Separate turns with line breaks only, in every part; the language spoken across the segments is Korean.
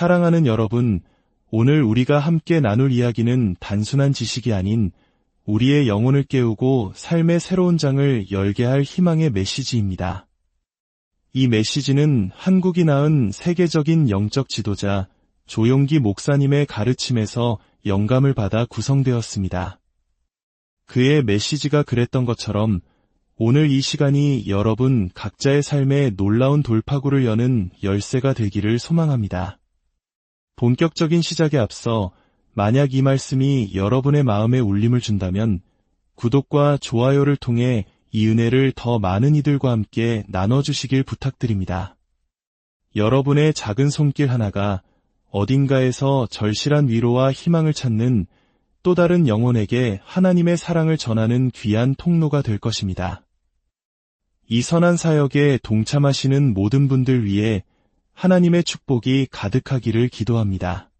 사랑하는 여러분, 오늘 우리가 함께 나눌 이야기는 단순한 지식이 아닌 우리의 영혼을 깨우고 삶의 새로운 장을 열게 할 희망의 메시지입니다. 이 메시지는 한국이 낳은 세계적인 영적 지도자 조용기 목사님의 가르침에서 영감을 받아 구성되었습니다. 그의 메시지가 그랬던 것처럼 오늘 이 시간이 여러분 각자의 삶에 놀라운 돌파구를 여는 열쇠가 되기를 소망합니다. 본격적인 시작에 앞서 만약 이 말씀이 여러분의 마음에 울림을 준다면 구독과 좋아요를 통해 이 은혜를 더 많은 이들과 함께 나눠주시길 부탁드립니다. 여러분의 작은 손길 하나가 어딘가에서 절실한 위로와 희망을 찾는 또 다른 영혼에게 하나님의 사랑을 전하는 귀한 통로가 될 것입니다. 이 선한 사역에 동참하시는 모든 분들 위해 하나님의 축복이 가득하기를 기도합니다.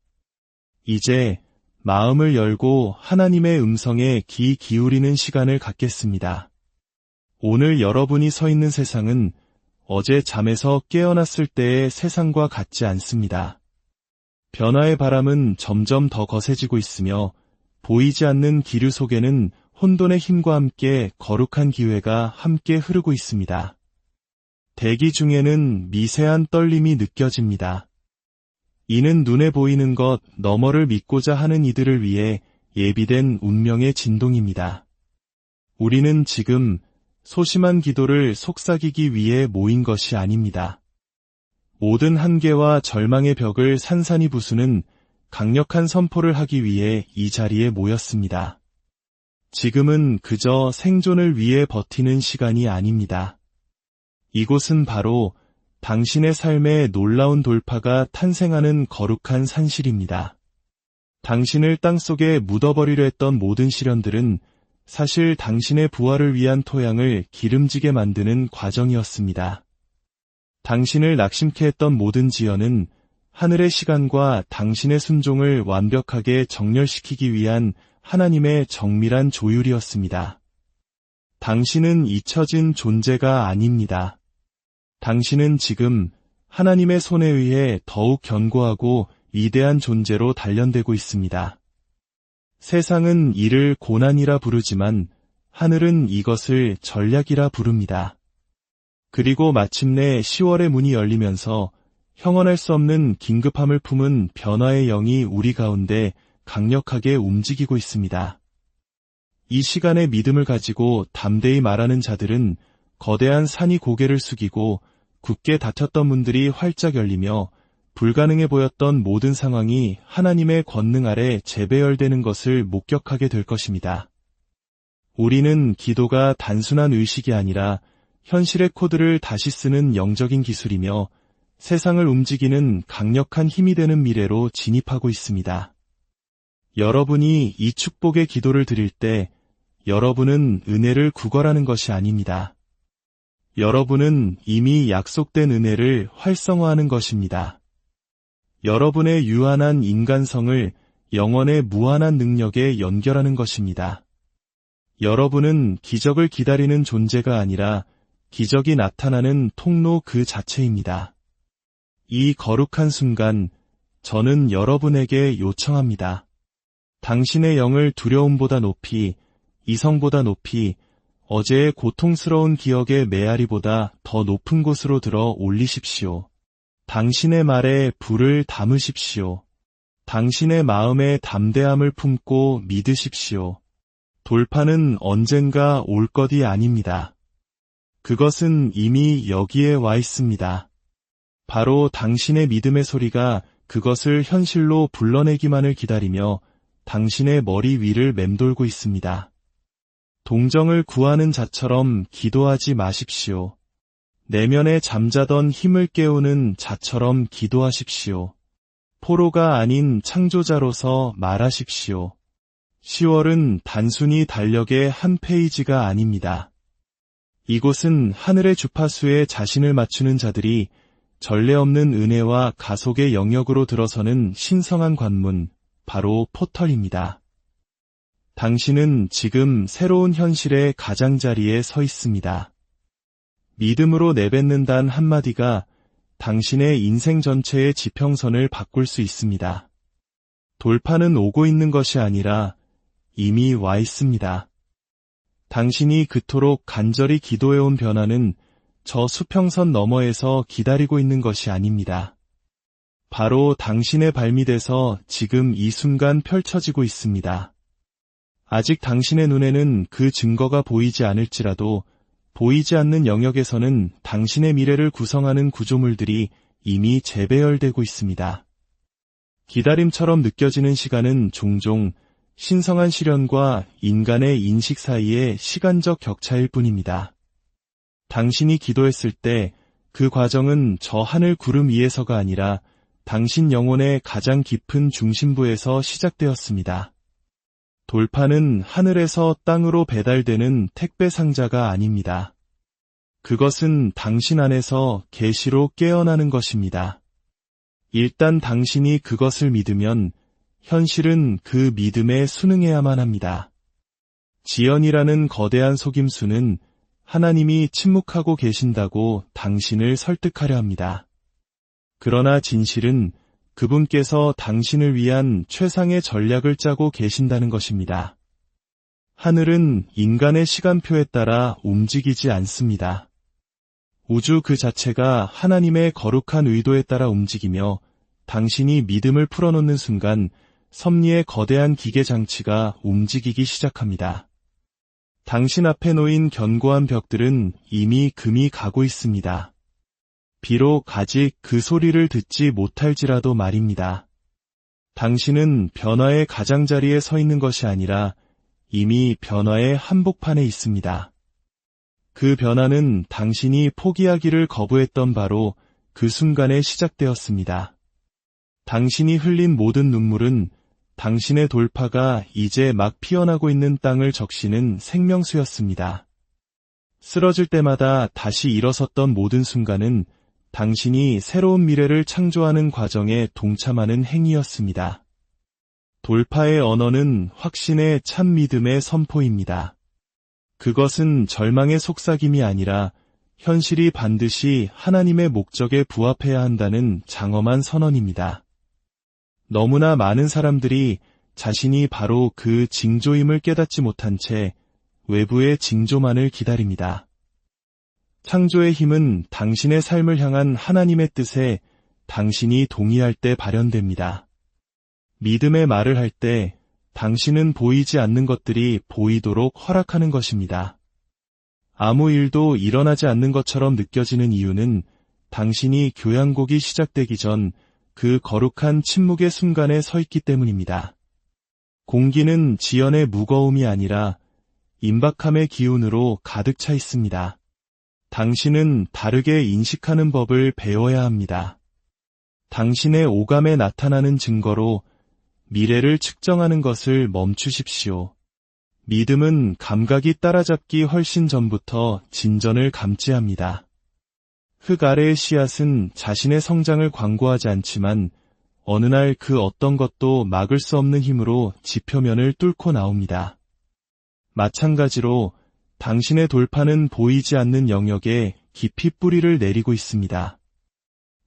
이제 마음을 열고 하나님의 음성에 귀 기울이는 시간을 갖겠습니다. 오늘 여러분이 서 있는 세상은 어제 잠에서 깨어났을 때의 세상과 같지 않습니다. 변화의 바람은 점점 더 거세지고 있으며 보이지 않는 기류 속에는 혼돈의 힘과 함께 거룩한 기회가 함께 흐르고 있습니다. 대기 중에는 미세한 떨림이 느껴집니다. 이는 눈에 보이는 것 너머를 믿고자 하는 이들을 위해 예비된 운명의 진동입니다. 우리는 지금 소심한 기도를 속삭이기 위해 모인 것이 아닙니다. 모든 한계와 절망의 벽을 산산이 부수는 강력한 선포를 하기 위해 이 자리에 모였습니다. 지금은 그저 생존을 위해 버티는 시간이 아닙니다. 이곳은 바로 당신의 삶에 놀라운 돌파가 탄생하는 거룩한 산실입니다. 당신을 땅속에 묻어버리려 했던 모든 시련들은 사실 당신의 부활을 위한 토양을 기름지게 만드는 과정이었습니다. 당신을 낙심케 했던 모든 지연은 하늘의 시간과 당신의 순종을 완벽하게 정렬시키기 위한 하나님의 정밀한 조율이었습니다. 당신은 잊혀진 존재가 아닙니다. 당신은 지금 하나님의 손에 의해 더욱 견고하고 위대한 존재로 단련되고 있습니다. 세상은 이를 고난이라 부르지만 하늘은 이것을 전략이라 부릅니다. 그리고 마침내 10월의 문이 열리면서 형언할 수 없는 긴급함을 품은 변화의 영이 우리 가운데 강력하게 움직이고 있습니다. 이 시간의 믿음을 가지고 담대히 말하는 자들은 거대한 산이 고개를 숙이고 굳게 닫혔던 문들이 활짝 열리며 불가능해 보였던 모든 상황이 하나님의 권능 아래 재배열되는 것을 목격하게 될 것입니다. 우리는 기도가 단순한 의식이 아니라 현실의 코드를 다시 쓰는 영적인 기술이며 세상을 움직이는 강력한 힘이 되는 미래로 진입하고 있습니다. 여러분이 이 축복의 기도를 드릴 때 여러분은 은혜를 구걸하는 것이 아닙니다. 여러분은 이미 약속된 은혜를 활성화하는 것입니다. 여러분의 유한한 인간성을 영원의 무한한 능력에 연결하는 것입니다. 여러분은 기적을 기다리는 존재가 아니라 기적이 나타나는 통로 그 자체입니다. 이 거룩한 순간, 저는 여러분에게 요청합니다. 당신의 영을 두려움보다 높이, 이성보다 높이, 어제의 고통스러운 기억의 메아리보다 더 높은 곳으로 들어 올리십시오. 당신의 말에 불을 담으십시오. 당신의 마음에 담대함을 품고 믿으십시오. 돌파는 언젠가 올 것이 아닙니다. 그것은 이미 여기에 와 있습니다. 바로 당신의 믿음의 소리가 그것을 현실로 불러내기만을 기다리며 당신의 머리 위를 맴돌고 있습니다. 동정을 구하는 자처럼 기도하지 마십시오. 내면에 잠자던 힘을 깨우는 자처럼 기도하십시오. 포로가 아닌 창조자로서 말하십시오. 10월은 단순히 달력의 한 페이지가 아닙니다. 이곳은 하늘의 주파수에 자신을 맞추는 자들이 전례 없는 은혜와 가속의 영역으로 들어서는 신성한 관문, 바로 포털입니다. 당신은 지금 새로운 현실의 가장자리에 서 있습니다. 믿음으로 내뱉는 단 한마디가 당신의 인생 전체의 지평선을 바꿀 수 있습니다. 돌파는 오고 있는 것이 아니라 이미 와 있습니다. 당신이 그토록 간절히 기도해온 변화는 저 수평선 너머에서 기다리고 있는 것이 아닙니다. 바로 당신의 발밑에서 지금 이 순간 펼쳐지고 있습니다. 아직 당신의 눈에는 그 증거가 보이지 않을지라도 보이지 않는 영역에서는 당신의 미래를 구성하는 구조물들이 이미 재배열되고 있습니다. 기다림처럼 느껴지는 시간은 종종 신성한 시련과 인간의 인식 사이의 시간적 격차일 뿐입니다. 당신이 기도했을 때 그 과정은 저 하늘 구름 위에서가 아니라 당신 영혼의 가장 깊은 중심부에서 시작되었습니다. 돌파는 하늘에서 땅으로 배달되는 택배 상자가 아닙니다. 그것은 당신 안에서 계시로 깨어나는 것입니다. 일단 당신이 그것을 믿으면 현실은 그 믿음에 순응해야만 합니다. 지연이라는 거대한 속임수는 하나님이 침묵하고 계신다고 당신을 설득하려 합니다. 그러나 진실은 그분께서 당신을 위한 최상의 전략을 짜고 계신다는 것입니다. 하늘은 인간의 시간표에 따라 움직이지 않습니다. 우주 그 자체가 하나님의 거룩한 의도에 따라 움직이며 당신이 믿음을 풀어놓는 순간 섭리의 거대한 기계 장치가 움직이기 시작합니다. 당신 앞에 놓인 견고한 벽들은 이미 금이 가고 있습니다. 비록 아직 그 소리를 듣지 못할지라도 말입니다. 당신은 변화의 가장자리에 서 있는 것이 아니라 이미 변화의 한복판에 있습니다. 그 변화는 당신이 포기하기를 거부했던 바로 그 순간에 시작되었습니다. 당신이 흘린 모든 눈물은 당신의 돌파가 이제 막 피어나고 있는 땅을 적시는 생명수였습니다. 쓰러질 때마다 다시 일어섰던 모든 순간은 당신이 새로운 미래를 창조하는 과정에 동참하는 행위였습니다. 돌파의 언어는 확신의 참 믿음의 선포입니다. 그것은 절망의 속삭임이 아니라 현실이 반드시 하나님의 목적에 부합해야 한다는 장엄한 선언입니다. 너무나 많은 사람들이 자신이 바로 그 징조임을 깨닫지 못한 채 외부의 징조만을 기다립니다. 창조의 힘은 당신의 삶을 향한 하나님의 뜻에 당신이 동의할 때 발현됩니다. 믿음의 말을 할 때 당신은 보이지 않는 것들이 보이도록 허락하는 것입니다. 아무 일도 일어나지 않는 것처럼 느껴지는 이유는 당신이 교향곡이 시작되기 전 그 거룩한 침묵의 순간에 서 있기 때문입니다. 공기는 지연의 무거움이 아니라 임박함의 기운으로 가득 차 있습니다. 당신은 다르게 인식하는 법을 배워야 합니다. 당신의 오감에 나타나는 증거로 미래를 측정하는 것을 멈추십시오. 믿음은 감각이 따라잡기 훨씬 전부터 진전을 감지합니다. 흙 아래의 씨앗은 자신의 성장을 광고하지 않지만 어느 날 그 어떤 것도 막을 수 없는 힘으로 지표면을 뚫고 나옵니다. 마찬가지로 당신의 돌파는 보이지 않는 영역에 깊이 뿌리를 내리고 있습니다.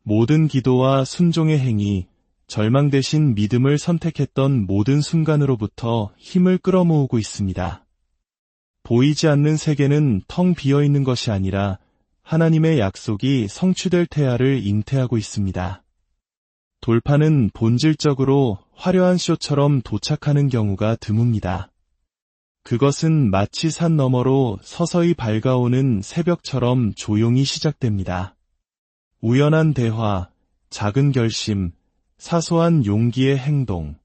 모든 기도와 순종의 행위, 절망 대신 믿음을 선택했던 모든 순간으로부터 힘을 끌어모으고 있습니다. 보이지 않는 세계는 텅 비어 있는 것이 아니라 하나님의 약속이 성취될 태야를 잉태하고 있습니다. 돌파는 본질적으로 화려한 쇼처럼 도착하는 경우가 드뭅니다. 그것은 마치 산 너머로 서서히 밝아오는 새벽처럼 조용히 시작됩니다. 우연한 대화, 작은 결심, 사소한 용기의 행동.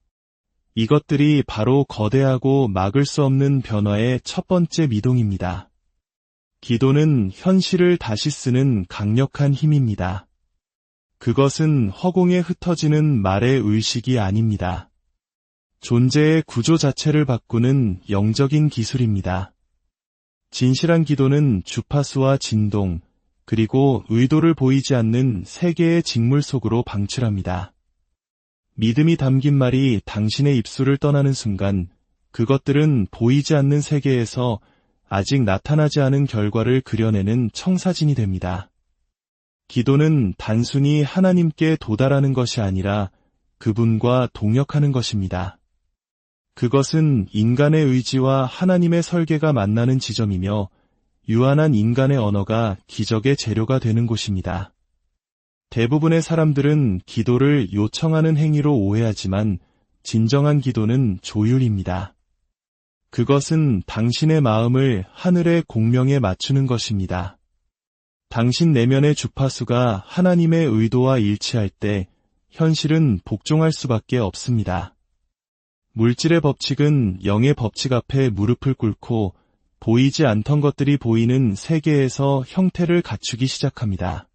이것들이 바로 거대하고 막을 수 없는 변화의 첫 번째 미동입니다. 기도는 현실을 다시 쓰는 강력한 힘입니다. 그것은 허공에 흩어지는 말의 의식이 아닙니다. 존재의 구조 자체를 바꾸는 영적인 기술입니다. 진실한 기도는 주파수와 진동, 그리고 의도를 보이지 않는 세계의 직물 속으로 방출합니다. 믿음이 담긴 말이 당신의 입술을 떠나는 순간 그것들은 보이지 않는 세계에서 아직 나타나지 않은 결과를 그려내는 청사진이 됩니다. 기도는 단순히 하나님께 도달하는 것이 아니라 그분과 동역하는 것입니다. 그것은 인간의 의지와 하나님의 설계가 만나는 지점이며 유한한 인간의 언어가 기적의 재료가 되는 곳입니다. 대부분의 사람들은 기도를 요청하는 행위로 오해하지만 진정한 기도는 조율입니다. 그것은 당신의 마음을 하늘의 공명에 맞추는 것입니다. 당신 내면의 주파수가 하나님의 의도와 일치할 때 현실은 복종할 수밖에 없습니다. 물질의 법칙은 영의 법칙 앞에 무릎을 꿇고 보이지 않던 것들이 보이는 세계에서 형태를 갖추기 시작합니다.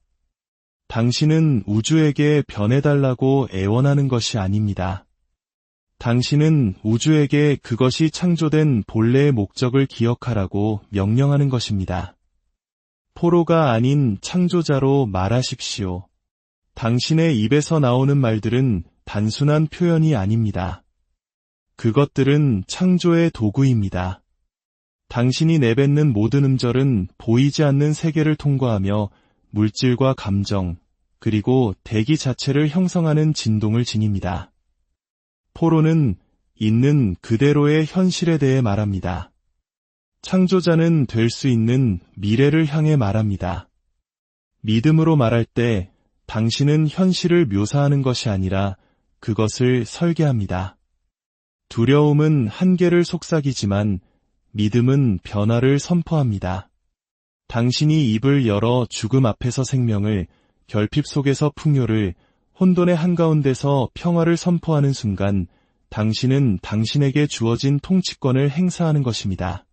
당신은 우주에게 변해달라고 애원하는 것이 아닙니다. 당신은 우주에게 그것이 창조된 본래의 목적을 기억하라고 명령하는 것입니다. 포로가 아닌 창조자로 말하십시오. 당신의 입에서 나오는 말들은 단순한 표현이 아닙니다. 그것들은 창조의 도구입니다. 당신이 내뱉는 모든 음절은 보이지 않는 세계를 통과하며 물질과 감정, 그리고 대기 자체를 형성하는 진동을 지닙니다. 포로는 있는 그대로의 현실에 대해 말합니다. 창조자는 될 수 있는 미래를 향해 말합니다. 믿음으로 말할 때 당신은 현실을 묘사하는 것이 아니라 그것을 설계합니다. 두려움은 한계를 속삭이지만 믿음은 변화를 선포합니다. 당신이 입을 열어 죽음 앞에서 생명을, 결핍 속에서 풍요를, 혼돈의 한가운데서 평화를 선포하는 순간 당신은 당신에게 주어진 통치권을 행사하는 것입니다.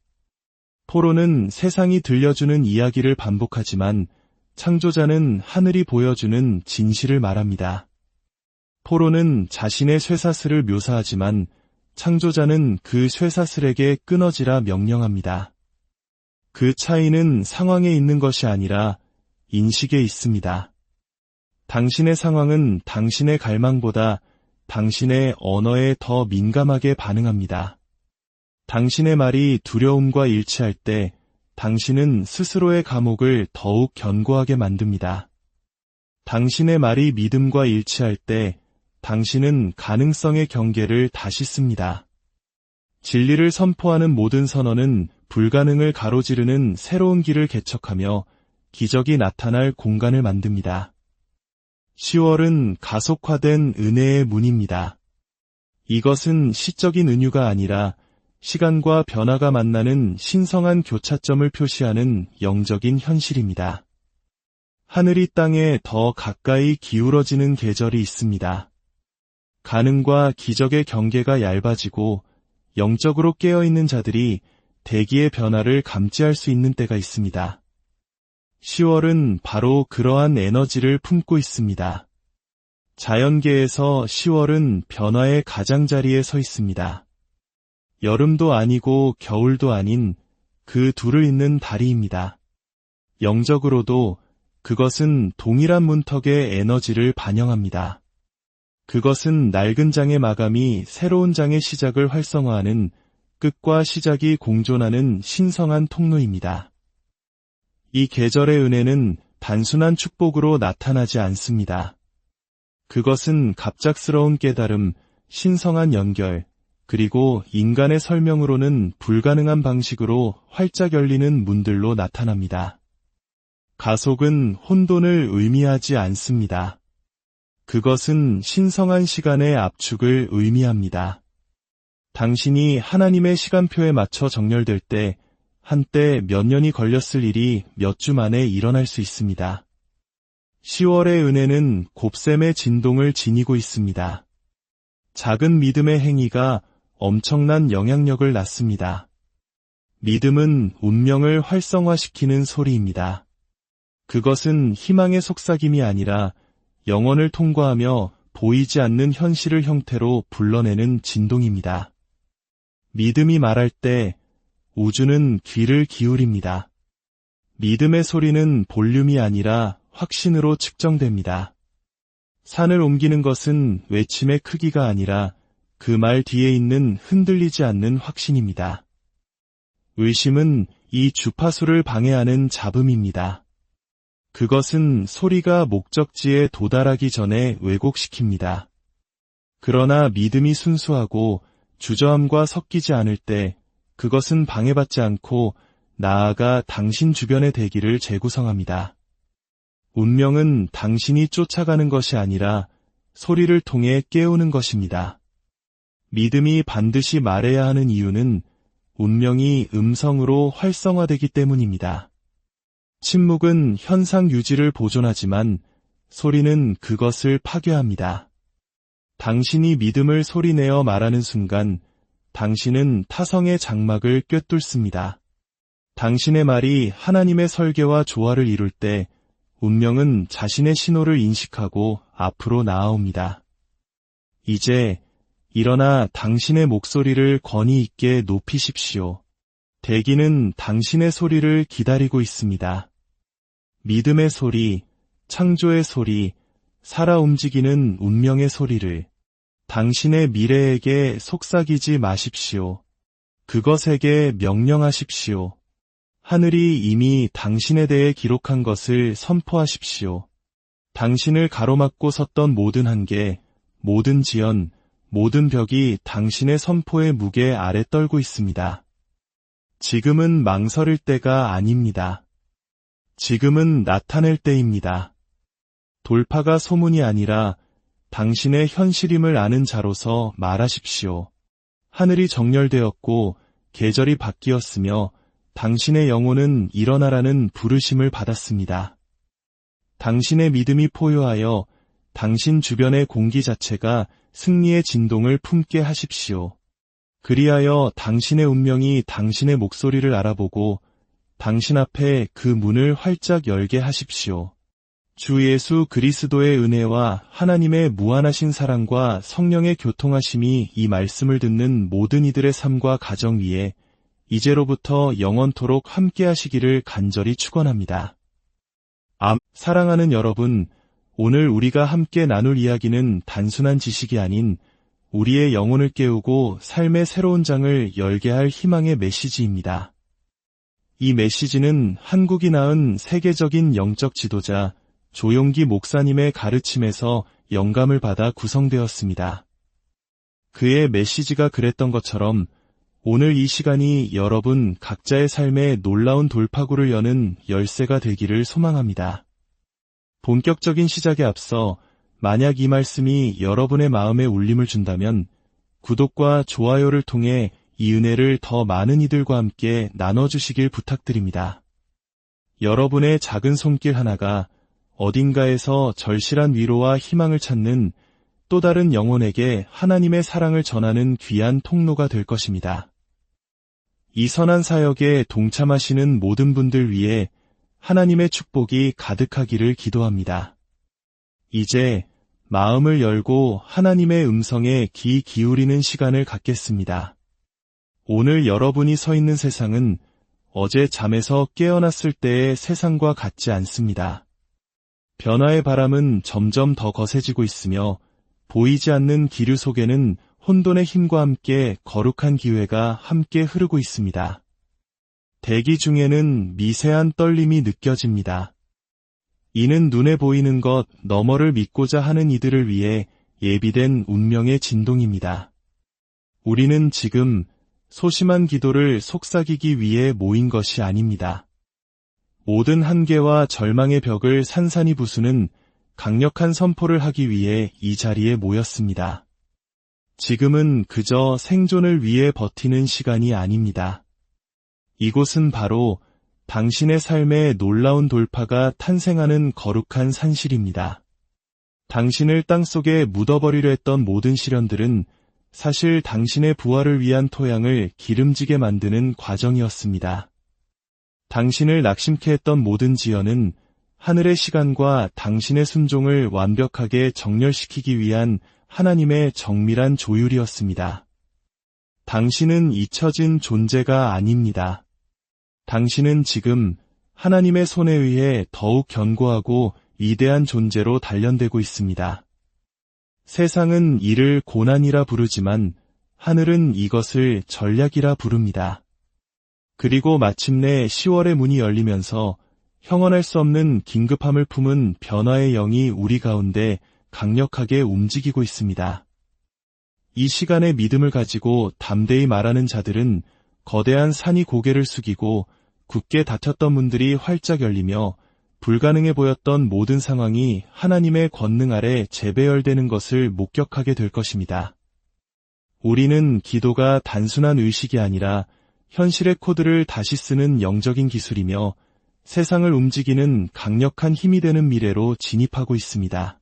포로는 세상이 들려주는 이야기를 반복하지만 창조자는 하늘이 보여주는 진실을 말합니다. 포로는 자신의 쇠사슬을 묘사하지만 창조자는 그 쇠사슬에게 끊어지라 명령합니다. 그 차이는 상황에 있는 것이 아니라 인식에 있습니다. 당신의 상황은 당신의 갈망보다 당신의 언어에 더 민감하게 반응합니다. 당신의 말이 두려움과 일치할 때 당신은 스스로의 감옥을 더욱 견고하게 만듭니다. 당신의 말이 믿음과 일치할 때 당신은 가능성의 경계를 다시 씁니다. 진리를 선포하는 모든 선언은 불가능을 가로지르는 새로운 길을 개척하며 기적이 나타날 공간을 만듭니다. 10월은 가속화된 은혜의 문입니다. 이것은 시적인 은유가 아니라 시간과 변화가 만나는 신성한 교차점을 표시하는 영적인 현실입니다. 하늘이 땅에 더 가까이 기울어지는 계절이 있습니다. 가능과 기적의 경계가 얇아지고 영적으로 깨어있는 자들이 대기의 변화를 감지할 수 있는 때가 있습니다. 10월은 바로 그러한 에너지를 품고 있습니다. 자연계에서 10월은 변화의 가장자리에 서 있습니다. 여름도 아니고 겨울도 아닌 그 둘을 잇는 다리입니다. 영적으로도 그것은 동일한 문턱의 에너지를 반영합니다. 그것은 낡은 장의 마감이 새로운 장의 시작을 활성화하는 끝과 시작이 공존하는 신성한 통로입니다. 이 계절의 은혜는 단순한 축복으로 나타나지 않습니다. 그것은 갑작스러운 깨달음, 신성한 연결, 그리고 인간의 설명으로는 불가능한 방식으로 활짝 열리는 문들로 나타납니다. 가속은 혼돈을 의미하지 않습니다. 그것은 신성한 시간의 압축을 의미합니다. 당신이 하나님의 시간표에 맞춰 정렬될 때 한때 몇 년이 걸렸을 일이 몇 주 만에 일어날 수 있습니다. 10월의 은혜는 곱셈의 진동을 지니고 있습니다. 작은 믿음의 행위가 엄청난 영향력을 낳습니다. 믿음은 운명을 활성화시키는 소리입니다. 그것은 희망의 속삭임이 아니라 영혼을 통과하며 보이지 않는 현실을 형태로 불러내는 진동입니다. 믿음이 말할 때 우주는 귀를 기울입니다. 믿음의 소리는 볼륨이 아니라 확신으로 측정됩니다. 산을 옮기는 것은 외침의 크기가 아니라 그 말 뒤에 있는 흔들리지 않는 확신입니다. 의심은 이 주파수를 방해하는 잡음입니다. 그것은 소리가 목적지에 도달하기 전에 왜곡시킵니다. 그러나 믿음이 순수하고 주저함과 섞이지 않을 때 그것은 방해받지 않고 나아가 당신 주변의 대기를 재구성합니다. 운명은 당신이 쫓아가는 것이 아니라 소리를 통해 깨우는 것입니다. 믿음이 반드시 말해야 하는 이유는 운명이 음성으로 활성화되기 때문입니다. 침묵은 현상 유지를 보존하지만 소리는 그것을 파괴합니다. 당신이 믿음을 소리내어 말하는 순간 당신은 타성의 장막을 꿰뚫습니다. 당신의 말이 하나님의 설계와 조화를 이룰 때 운명은 자신의 신호를 인식하고 앞으로 나아옵니다. 이제 일어나 당신의 목소리를 권위 있게 높이십시오. 대기는 당신의 소리를 기다리고 있습니다. 믿음의 소리, 창조의 소리, 살아 움직이는 운명의 소리를 당신의 미래에게 속삭이지 마십시오. 그것에게 명령하십시오. 하늘이 이미 당신에 대해 기록한 것을 선포하십시오. 당신을 가로막고 섰던 모든 한계, 모든 지연, 모든 벽이 당신의 선포의 무게 아래 떨고 있습니다. 지금은 망설일 때가 아닙니다. 지금은 나타낼 때입니다. 돌파가 소문이 아니라 당신의 현실임을 아는 자로서 말하십시오. 하늘이 정렬되었고 계절이 바뀌었으며 당신의 영혼은 일어나라는 부르심을 받았습니다. 당신의 믿음이 포효하여 당신 주변의 공기 자체가 승리의 진동을 품게 하십시오. 그리하여 당신의 운명이 당신의 목소리를 알아보고 당신 앞에 그 문을 활짝 열게 하십시오. 주 예수 그리스도의 은혜와 하나님의 무한하신 사랑과 성령의 교통하심이 이 말씀을 듣는 모든 이들의 삶과 가정 위에 이제로부터 영원토록 함께 하시기를 간절히 축원합니다. 사랑하는 여러분, 오늘 우리가 함께 나눌 이야기는 단순한 지식이 아닌 우리의 영혼을 깨우고 삶의 새로운 장을 열게 할 희망의 메시지입니다. 이 메시지는 한국이 낳은 세계적인 영적 지도자 조용기 목사님의 가르침에서 영감을 받아 구성되었습니다. 그의 메시지가 그랬던 것처럼 오늘 이 시간이 여러분 각자의 삶에 놀라운 돌파구를 여는 열쇠가 되기를 소망합니다. 본격적인 시작에 앞서 만약 이 말씀이 여러분의 마음에 울림을 준다면 구독과 좋아요를 통해 이 은혜를 더 많은 이들과 함께 나눠주시길 부탁드립니다. 여러분의 작은 손길 하나가 어딘가에서 절실한 위로와 희망을 찾는 또 다른 영혼에게 하나님의 사랑을 전하는 귀한 통로가 될 것입니다. 이 선한 사역에 동참하시는 모든 분들 위해 하나님의 축복이 가득하기를 기도합니다. 이제 마음을 열고 하나님의 음성에 귀 기울이는 시간을 갖겠습니다. 오늘 여러분이 서 있는 세상은 어제 잠에서 깨어났을 때의 세상과 같지 않습니다. 변화의 바람은 점점 더 거세지고 있으며 보이지 않는 기류 속에는 혼돈의 힘과 함께 거룩한 기회가 함께 흐르고 있습니다. 대기 중에는 미세한 떨림이 느껴집니다. 이는 눈에 보이는 것 너머를 믿고자 하는 이들을 위해 예비된 운명의 진동입니다. 우리는 지금 소심한 기도를 속삭이기 위해 모인 것이 아닙니다. 모든 한계와 절망의 벽을 산산이 부수는 강력한 선포를 하기 위해 이 자리에 모였습니다. 지금은 그저 생존을 위해 버티는 시간이 아닙니다. 이곳은 바로 당신의 삶에 놀라운 돌파가 탄생하는 거룩한 산실입니다. 당신을 땅속에 묻어버리려 했던 모든 시련들은 사실 당신의 부활을 위한 토양을 기름지게 만드는 과정이었습니다. 당신을 낙심케 했던 모든 지연은 하늘의 시간과 당신의 순종을 완벽하게 정렬시키기 위한 하나님의 정밀한 조율이었습니다. 당신은 잊혀진 존재가 아닙니다. 당신은 지금 하나님의 손에 의해 더욱 견고하고 위대한 존재로 단련되고 있습니다. 세상은 이를 고난이라 부르지만 하늘은 이것을 전략이라 부릅니다. 그리고 마침내 10월의 문이 열리면서 형언할 수 없는 긴급함을 품은 변화의 영이 우리 가운데 강력하게 움직이고 있습니다. 이 시간의 믿음을 가지고 담대히 말하는 자들은 거대한 산이 고개를 숙이고 굳게 닫혔던 문들이 활짝 열리며 불가능해 보였던 모든 상황이 하나님의 권능 아래 재배열되는 것을 목격하게 될 것입니다. 우리는 기도가 단순한 의식이 아니라 현실의 코드를 다시 쓰는 영적인 기술이며 세상을 움직이는 강력한 힘이 되는 미래로 진입하고 있습니다.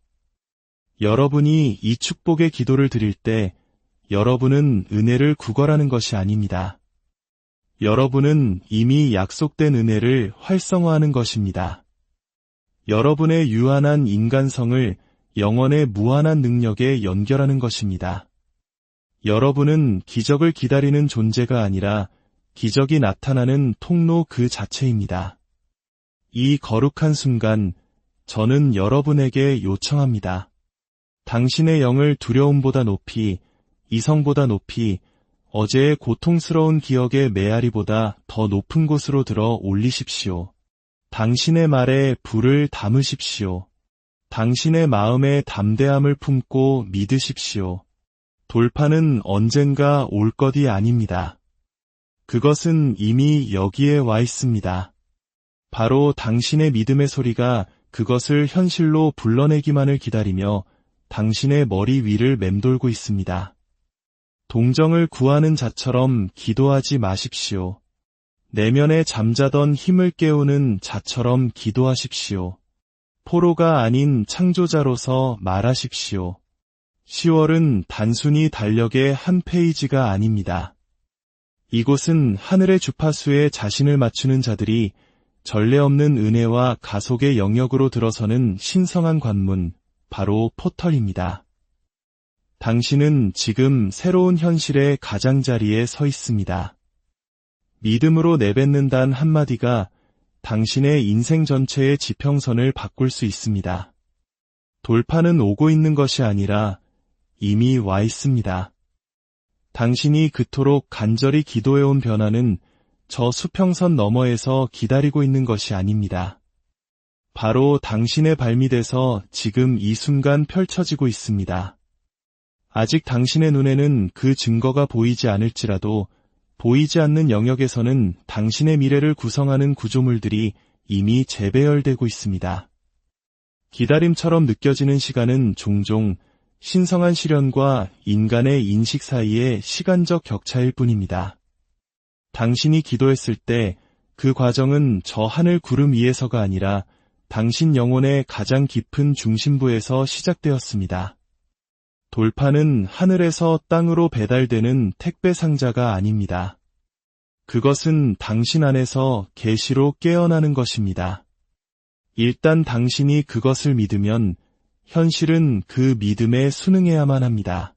여러분이 이 축복의 기도를 드릴 때 여러분은 은혜를 구걸하는 것이 아닙니다. 여러분은 이미 약속된 은혜를 활성화하는 것입니다. 여러분의 유한한 인간성을 영원의 무한한 능력에 연결하는 것입니다. 여러분은 기적을 기다리는 존재가 아니라 기적이 나타나는 통로 그 자체입니다. 이 거룩한 순간, 저는 여러분에게 요청합니다. 당신의 영을 두려움보다 높이, 이성보다 높이, 어제의 고통스러운 기억의 메아리보다 더 높은 곳으로 들어 올리십시오. 당신의 말에 불을 담으십시오. 당신의 마음에 담대함을 품고 믿으십시오. 돌파는 언젠가 올 것이 아닙니다. 그것은 이미 여기에 와 있습니다. 바로 당신의 믿음의 소리가 그것을 현실로 불러내기만을 기다리며 당신의 머리 위를 맴돌고 있습니다. 동정을 구하는 자처럼 기도하지 마십시오. 내면에 잠자던 힘을 깨우는 자처럼 기도하십시오. 포로가 아닌 창조자로서 말하십시오. 10월은 단순히 달력의 한 페이지가 아닙니다. 이곳은 하늘의 주파수에 자신을 맞추는 자들이 전례 없는 은혜와 가속의 영역으로 들어서는 신성한 관문, 바로 포털입니다. 당신은 지금 새로운 현실의 가장자리에 서 있습니다. 믿음으로 내뱉는다는 한마디가 당신의 인생 전체의 지평선을 바꿀 수 있습니다. 돌파는 오고 있는 것이 아니라 이미 와 있습니다. 당신이 그토록 간절히 기도해온 변화는 저 수평선 너머에서 기다리고 있는 것이 아닙니다. 바로 당신의 발밑에서 지금 이 순간 펼쳐지고 있습니다. 아직 당신의 눈에는 그 증거가 보이지 않을지라도 보이지 않는 영역에서는 당신의 미래를 구성하는 구조물들이 이미 재배열되고 있습니다. 기다림처럼 느껴지는 시간은 종종 신성한 시련과 인간의 인식 사이의 시간적 격차일 뿐입니다. 당신이 기도했을 때 그 과정은 저 하늘 구름 위에서가 아니라 당신 영혼의 가장 깊은 중심부에서 시작되었습니다. 돌파는 하늘에서 땅으로 배달되는 택배 상자가 아닙니다. 그것은 당신 안에서 계시로 깨어나는 것입니다. 일단 당신이 그것을 믿으면 현실은 그 믿음에 순응해야만 합니다.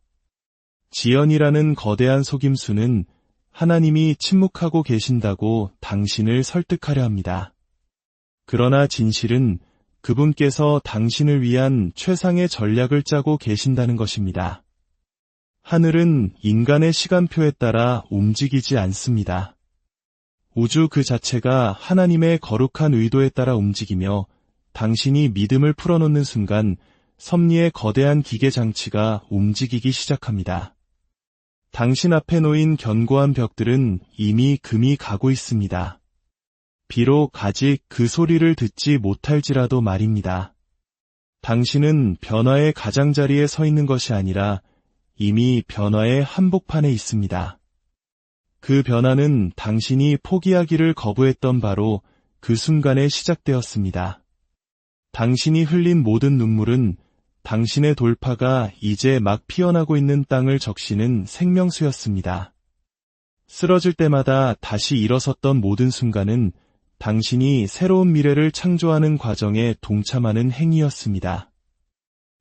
지연이라는 거대한 속임수는 하나님이 침묵하고 계신다고 당신을 설득하려 합니다. 그러나 진실은 그분께서 당신을 위한 최상의 전략을 짜고 계신다는 것입니다. 하늘은 인간의 시간표에 따라 움직이지 않습니다. 우주 그 자체가 하나님의 거룩한 의도에 따라 움직이며 당신이 믿음을 풀어놓는 순간 섭리의 거대한 기계 장치가 움직이기 시작합니다. 당신 앞에 놓인 견고한 벽들은 이미 금이 가고 있습니다. 비록 아직 그 소리를 듣지 못할지라도 말입니다. 당신은 변화의 가장자리에 서 있는 것이 아니라 이미 변화의 한복판에 있습니다. 그 변화는 당신이 포기하기를 거부했던 바로 그 순간에 시작되었습니다. 당신이 흘린 모든 눈물은 당신의 돌파가 이제 막 피어나고 있는 땅을 적시는 생명수였습니다. 쓰러질 때마다 다시 일어섰던 모든 순간은 당신이 새로운 미래를 창조하는 과정에 동참하는 행위였습니다.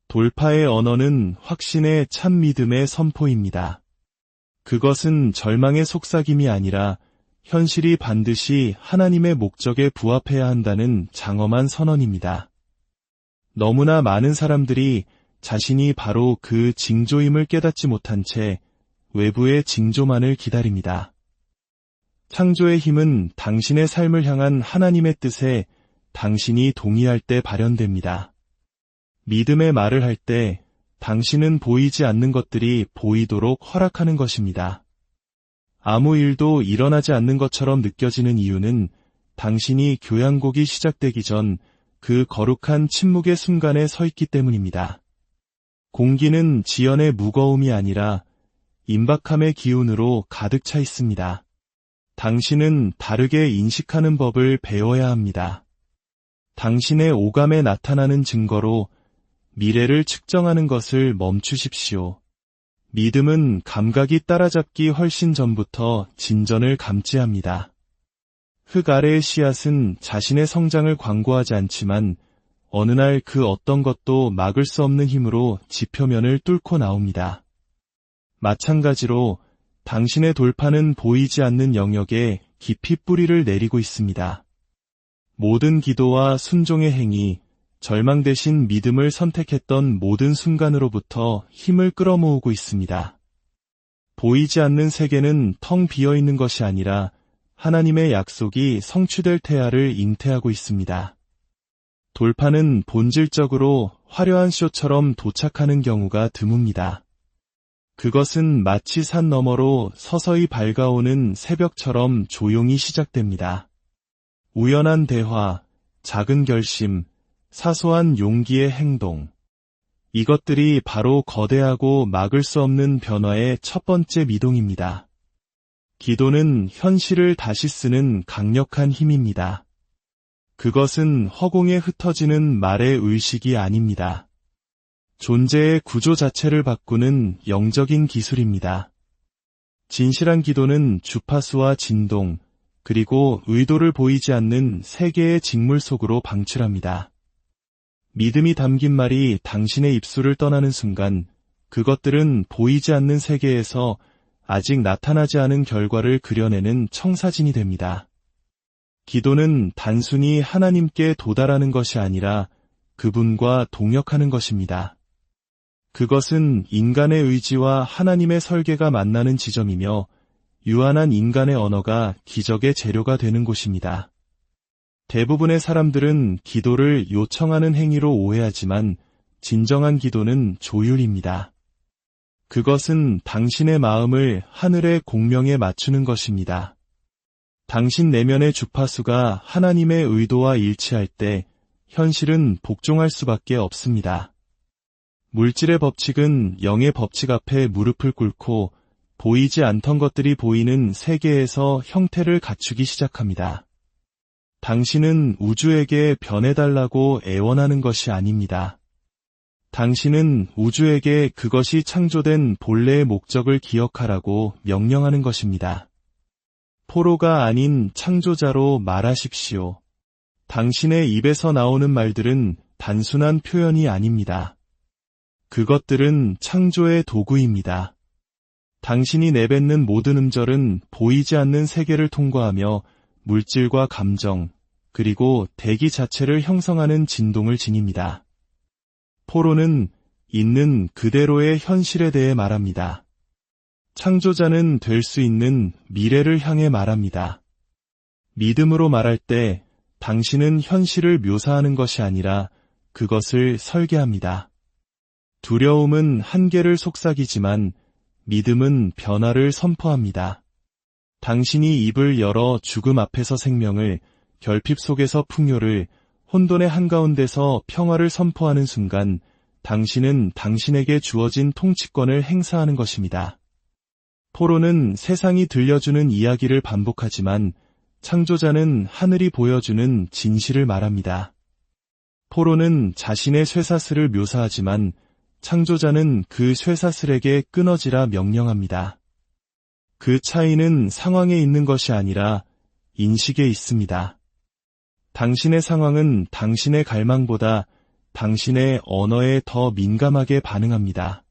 돌파의 언어는 확신의 참 믿음의 선포입니다. 그것은 절망의 속삭임이 아니라 현실이 반드시 하나님의 목적에 부합해야 한다는 장엄한 선언입니다. 너무나 많은 사람들이 자신이 바로 그 징조임을 깨닫지 못한 채 외부의 징조만을 기다립니다. 창조의 힘은 당신의 삶을 향한 하나님의 뜻에 당신이 동의할 때 발현됩니다. 믿음의 말을 할 때 당신은 보이지 않는 것들이 보이도록 허락하는 것입니다. 아무 일도 일어나지 않는 것처럼 느껴지는 이유는 당신이 교향곡이 시작되기 전 그 거룩한 침묵의 순간에 서 있기 때문입니다. 공기는 지연의 무거움이 아니라 임박함의 기운으로 가득 차 있습니다. 당신은 다르게 인식하는 법을 배워야 합니다. 당신의 오감에 나타나는 증거로 미래를 측정하는 것을 멈추십시오. 믿음은 감각이 따라잡기 훨씬 전부터 진전을 감지합니다. 흙 아래의 씨앗은 자신의 성장을 광고하지 않지만 어느 날 그 어떤 것도 막을 수 없는 힘으로 지표면을 뚫고 나옵니다. 마찬가지로 당신의 돌파는 보이지 않는 영역에 깊이 뿌리를 내리고 있습니다. 모든 기도와 순종의 행위, 절망 대신 믿음을 선택했던 모든 순간으로부터 힘을 끌어모으고 있습니다. 보이지 않는 세계는 텅 비어있는 것이 아니라 하나님의 약속이 성취될 태야를 잉태하고 있습니다. 돌파는 본질적으로 화려한 쇼처럼 도착하는 경우가 드뭅니다. 그것은 마치 산 너머로 서서히 밝아오는 새벽처럼 조용히 시작됩니다. 우연한 대화, 작은 결심, 사소한 용기의 행동. 이것들이 바로 거대하고 막을 수 없는 변화의 첫 번째 미동입니다. 기도는 현실을 다시 쓰는 강력한 힘입니다. 그것은 허공에 흩어지는 말의 의식이 아닙니다. 존재의 구조 자체를 바꾸는 영적인 기술입니다. 진실한 기도는 주파수와 진동, 그리고 의도를 보이지 않는 세계의 직물 속으로 방출합니다. 믿음이 담긴 말이 당신의 입술을 떠나는 순간 그것들은 보이지 않는 세계에서 아직 나타나지 않은 결과를 그려내는 청사진이 됩니다. 기도는 단순히 하나님께 도달하는 것이 아니라 그분과 동역하는 것입니다. 그것은 인간의 의지와 하나님의 설계가 만나는 지점이며 유한한 인간의 언어가 기적의 재료가 되는 곳입니다. 대부분의 사람들은 기도를 요청하는 행위로 오해하지만 진정한 기도는 조율입니다. 그것은 당신의 마음을 하늘의 공명에 맞추는 것입니다. 당신 내면의 주파수가 하나님의 의도와 일치할 때 현실은 복종할 수밖에 없습니다. 물질의 법칙은 영의 법칙 앞에 무릎을 꿇고 보이지 않던 것들이 보이는 세계에서 형태를 갖추기 시작합니다. 당신은 우주에게 변해달라고 애원하는 것이 아닙니다. 당신은 우주에게 그것이 창조된 본래의 목적을 기억하라고 명령하는 것입니다. 포로가 아닌 창조자로 말하십시오. 당신의 입에서 나오는 말들은 단순한 표현이 아닙니다. 그것들은 창조의 도구입니다. 당신이 내뱉는 모든 음절은 보이지 않는 세계를 통과하며 물질과 감정, 그리고 대기 자체를 형성하는 진동을 지닙니다. 포로는 있는 그대로의 현실에 대해 말합니다. 창조자는 될 수 있는 미래를 향해 말합니다. 믿음으로 말할 때 당신은 현실을 묘사하는 것이 아니라 그것을 설계합니다. 두려움은 한계를 속삭이지만 믿음은 변화를 선포합니다. 당신이 입을 열어 죽음 앞에서 생명을, 결핍 속에서 풍요를, 혼돈의 한가운데서 평화를 선포하는 순간 당신은 당신에게 주어진 통치권을 행사하는 것입니다. 포로는 세상이 들려주는 이야기를 반복하지만 창조자는 하늘이 보여주는 진실을 말합니다. 포로는 자신의 쇠사슬을 묘사하지만 창조자는 그 쇠사슬에게 끊어지라 명령합니다. 그 차이는 상황에 있는 것이 아니라 인식에 있습니다. 당신의 상황은 당신의 갈망보다 당신의 언어에 더 민감하게 반응합니다.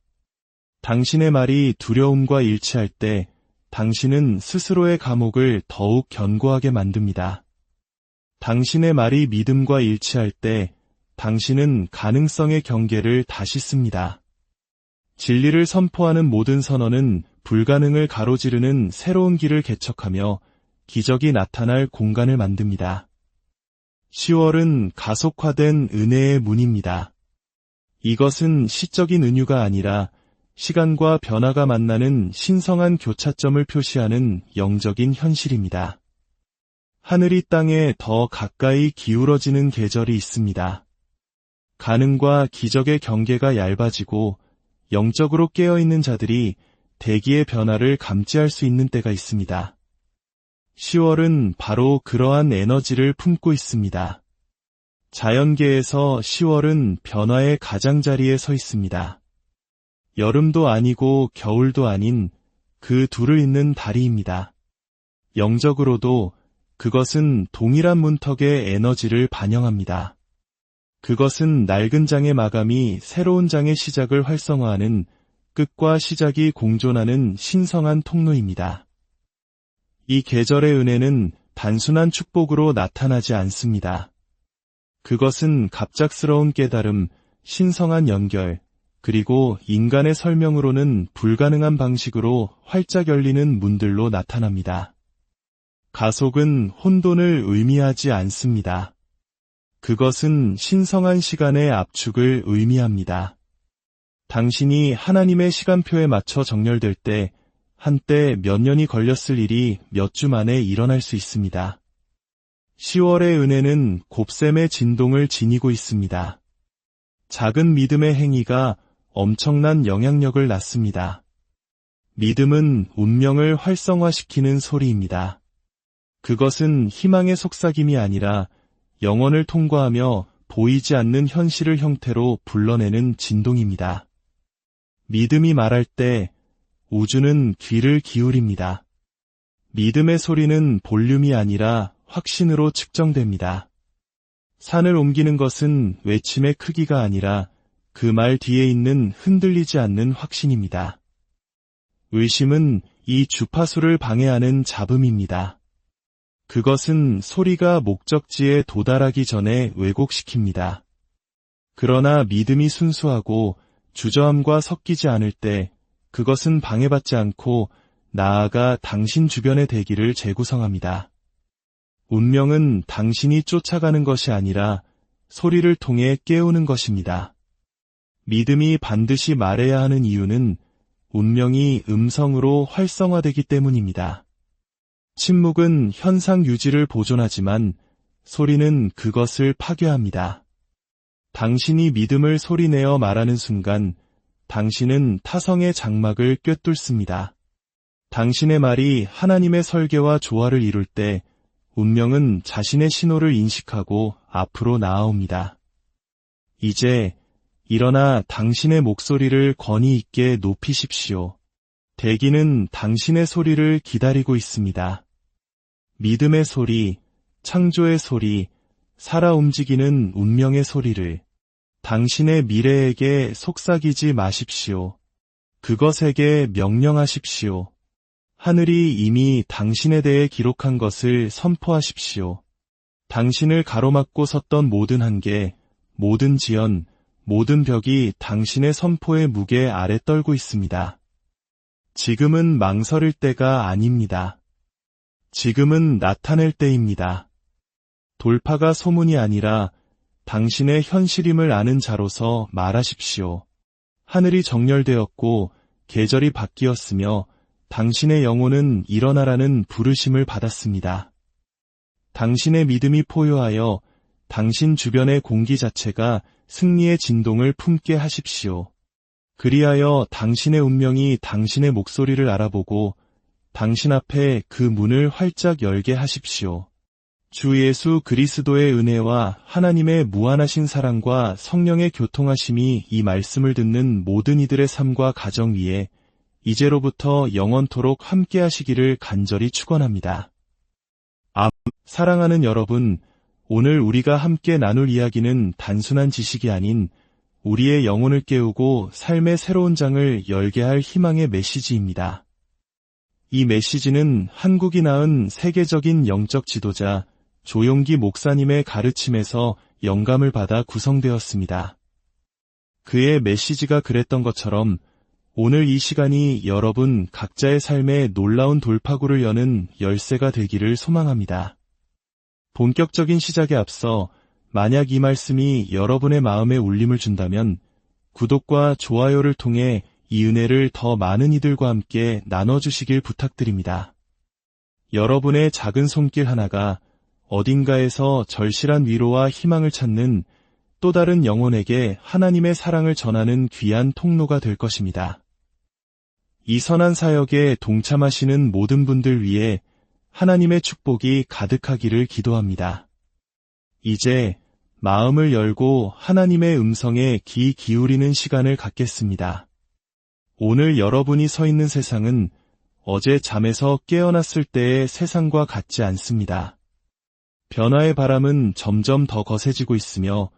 당신의 말이 두려움과 일치할 때 당신은 스스로의 감옥을 더욱 견고하게 만듭니다. 당신의 말이 믿음과 일치할 때 당신은 가능성의 경계를 다시 씁니다. 진리를 선포하는 모든 선언은 불가능을 가로지르는 새로운 길을 개척하며 기적이 나타날 공간을 만듭니다. 10월은 가속화된 은혜의 문입니다. 이것은 시적인 은유가 아니라 시간과 변화가 만나는 신성한 교차점을 표시하는 영적인 현실입니다. 하늘이 땅에 더 가까이 기울어지는 계절이 있습니다. 가능과 기적의 경계가 얇아지고 영적으로 깨어있는 자들이 대기의 변화를 감지할 수 있는 때가 있습니다. 10월은 바로 그러한 에너지를 품고 있습니다. 자연계에서 10월은 변화의 가장자리에 서 있습니다. 여름도 아니고 겨울도 아닌 그 둘을 잇는 다리입니다. 영적으로도 그것은 동일한 문턱의 에너지를 반영합니다. 그것은 낡은 장의 마감이 새로운 장의 시작을 활성화하는 끝과 시작이 공존하는 신성한 통로입니다. 이 계절의 은혜는 단순한 축복으로 나타나지 않습니다. 그것은 갑작스러운 깨달음, 신성한 연결, 그리고 인간의 설명으로는 불가능한 방식으로 활짝 열리는 문들로 나타납니다. 가속은 혼돈을 의미하지 않습니다. 그것은 신성한 시간의 압축을 의미합니다. 당신이 하나님의 시간표에 맞춰 정렬될 때 한때 몇 년이 걸렸을 일이 몇 주 만에 일어날 수 있습니다. 10월의 은혜는 곱셈의 진동을 지니고 있습니다. 작은 믿음의 행위가 엄청난 영향력을 낳습니다. 믿음은 운명을 활성화시키는 소리입니다. 그것은 희망의 속삭임이 아니라 영혼을 통과하며 보이지 않는 현실을 형태로 불러내는 진동입니다. 믿음이 말할 때 우주는 귀를 기울입니다. 믿음의 소리는 볼륨이 아니라 확신으로 측정됩니다. 산을 옮기는 것은 외침의 크기가 아니라 그 말 뒤에 있는 흔들리지 않는 확신입니다. 의심은 이 주파수를 방해하는 잡음입니다. 그것은 소리가 목적지에 도달하기 전에 왜곡시킵니다. 그러나 믿음이 순수하고 주저함과 섞이지 않을 때 그것은 방해받지 않고 나아가 당신 주변의 대기를 재구성합니다. 운명은 당신이 쫓아가는 것이 아니라 소리를 통해 깨우는 것입니다. 믿음이 반드시 말해야 하는 이유는 운명이 음성으로 활성화되기 때문입니다. 침묵은 현상 유지를 보존하지만 소리는 그것을 파괴합니다. 당신이 믿음을 소리내어 말하는 순간 당신은 타성의 장막을 꿰뚫습니다. 당신의 말이 하나님의 설계와 조화를 이룰 때 운명은 자신의 신호를 인식하고 앞으로 나아옵니다. 이제 일어나 당신의 목소리를 권위 있게 높이십시오. 대기는 당신의 소리를 기다리고 있습니다. 믿음의 소리, 창조의 소리, 살아 움직이는 운명의 소리를 당신의 미래에게 속삭이지 마십시오. 그것에게 명령하십시오. 하늘이 이미 당신에 대해 기록한 것을 선포하십시오. 당신을 가로막고 섰던 모든 한계, 모든 지연, 모든 벽이 당신의 선포의 무게 아래 떨고 있습니다. 지금은 망설일 때가 아닙니다. 지금은 나타낼 때입니다. 돌파가 소문이 아니라 당신의 현실임을 아는 자로서 말하십시오. 하늘이 정렬되었고 계절이 바뀌었으며 당신의 영혼은 일어나라는 부르심을 받았습니다. 당신의 믿음이 포효하여 당신 주변의 공기 자체가 승리의 진동을 품게 하십시오. 그리하여 당신의 운명이 당신의 목소리를 알아보고 당신 앞에 그 문을 활짝 열게 하십시오. 주 예수 그리스도의 은혜와 하나님의 무한하신 사랑과 성령의 교통하심이 이 말씀을 듣는 모든 이들의 삶과 가정 위에 이제로부터 영원토록 함께 하시기를 간절히 축원합니다. 사랑하는 여러분, 오늘 우리가 함께 나눌 이야기는 단순한 지식이 아닌 우리의 영혼을 깨우고 삶의 새로운 장을 열게 할 희망의 메시지입니다. 이 메시지는 한국이 낳은 세계적인 영적 지도자 조용기 목사님의 가르침에서 영감을 받아 구성되었습니다. 그의 메시지가 그랬던 것처럼 오늘 이 시간이 여러분 각자의 삶에 놀라운 돌파구를 여는 열쇠가 되기를 소망합니다. 본격적인 시작에 앞서 만약 이 말씀이 여러분의 마음에 울림을 준다면 구독과 좋아요를 통해 이 은혜를 더 많은 이들과 함께 나눠주시길 부탁드립니다. 여러분의 작은 손길 하나가 어딘가에서 절실한 위로와 희망을 찾는 또 다른 영혼에게 하나님의 사랑을 전하는 귀한 통로가 될 것입니다. 이 선한 사역에 동참하시는 모든 분들 위해 하나님의 축복이 가득하기를 기도합니다. 이제 마음을 열고 하나님의 음성에 귀 기울이는 시간을 갖겠습니다. 오늘 여러분이 서 있는 세상은 어제 잠에서 깨어났을 때의 세상과 같지 않습니다. 변화의 바람은 점점 더 거세지고 있으며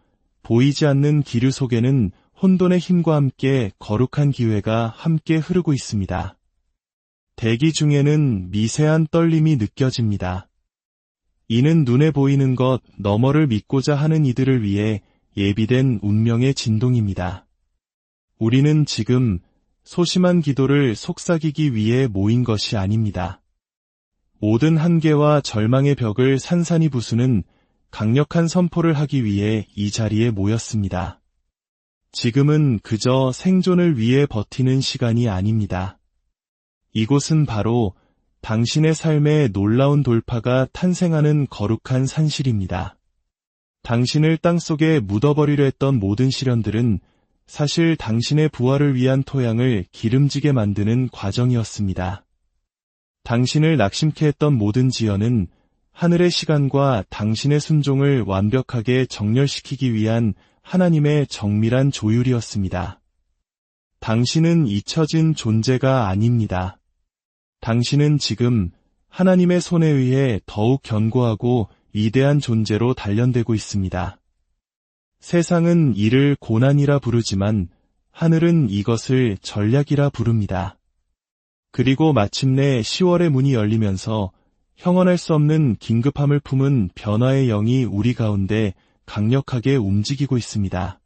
보이지 않는 기류 속에는 혼돈의 힘과 함께 거룩한 기회가 함께 흐르고 있습니다. 대기 중에는 미세한 떨림이 느껴집니다. 이는 눈에 보이는 것 너머를 믿고자 하는 이들을 위해 예비된 운명의 진동입니다. 우리는 지금 소심한 기도를 속삭이기 위해 모인 것이 아닙니다. 모든 한계와 절망의 벽을 산산이 부수는 강력한 선포를 하기 위해 이 자리에 모였습니다. 지금은 그저 생존을 위해 버티는 시간이 아닙니다. 이곳은 바로 당신의 삶에 놀라운 돌파가 탄생하는 거룩한 산실입니다. 당신을 땅속에 묻어버리려 했던 모든 시련들은 사실 당신의 부활을 위한 토양을 기름지게 만드는 과정이었습니다. 당신을 낙심케 했던 모든 지연은 하늘의 시간과 당신의 순종을 완벽하게 정렬시키기 위한 하나님의 정밀한 조율이었습니다. 당신은 잊혀진 존재가 아닙니다. 당신은 지금 하나님의 손에 의해 더욱 견고하고 위대한 존재로 단련되고 있습니다. 세상은 이를 고난이라 부르지만 하늘은 이것을 전략이라 부릅니다. 그리고 마침내 10월의 문이 열리면서 형언할 수 없는 긴급함을 품은 변화의 영이 우리 가운데 강력하게 움직이고 있습니다.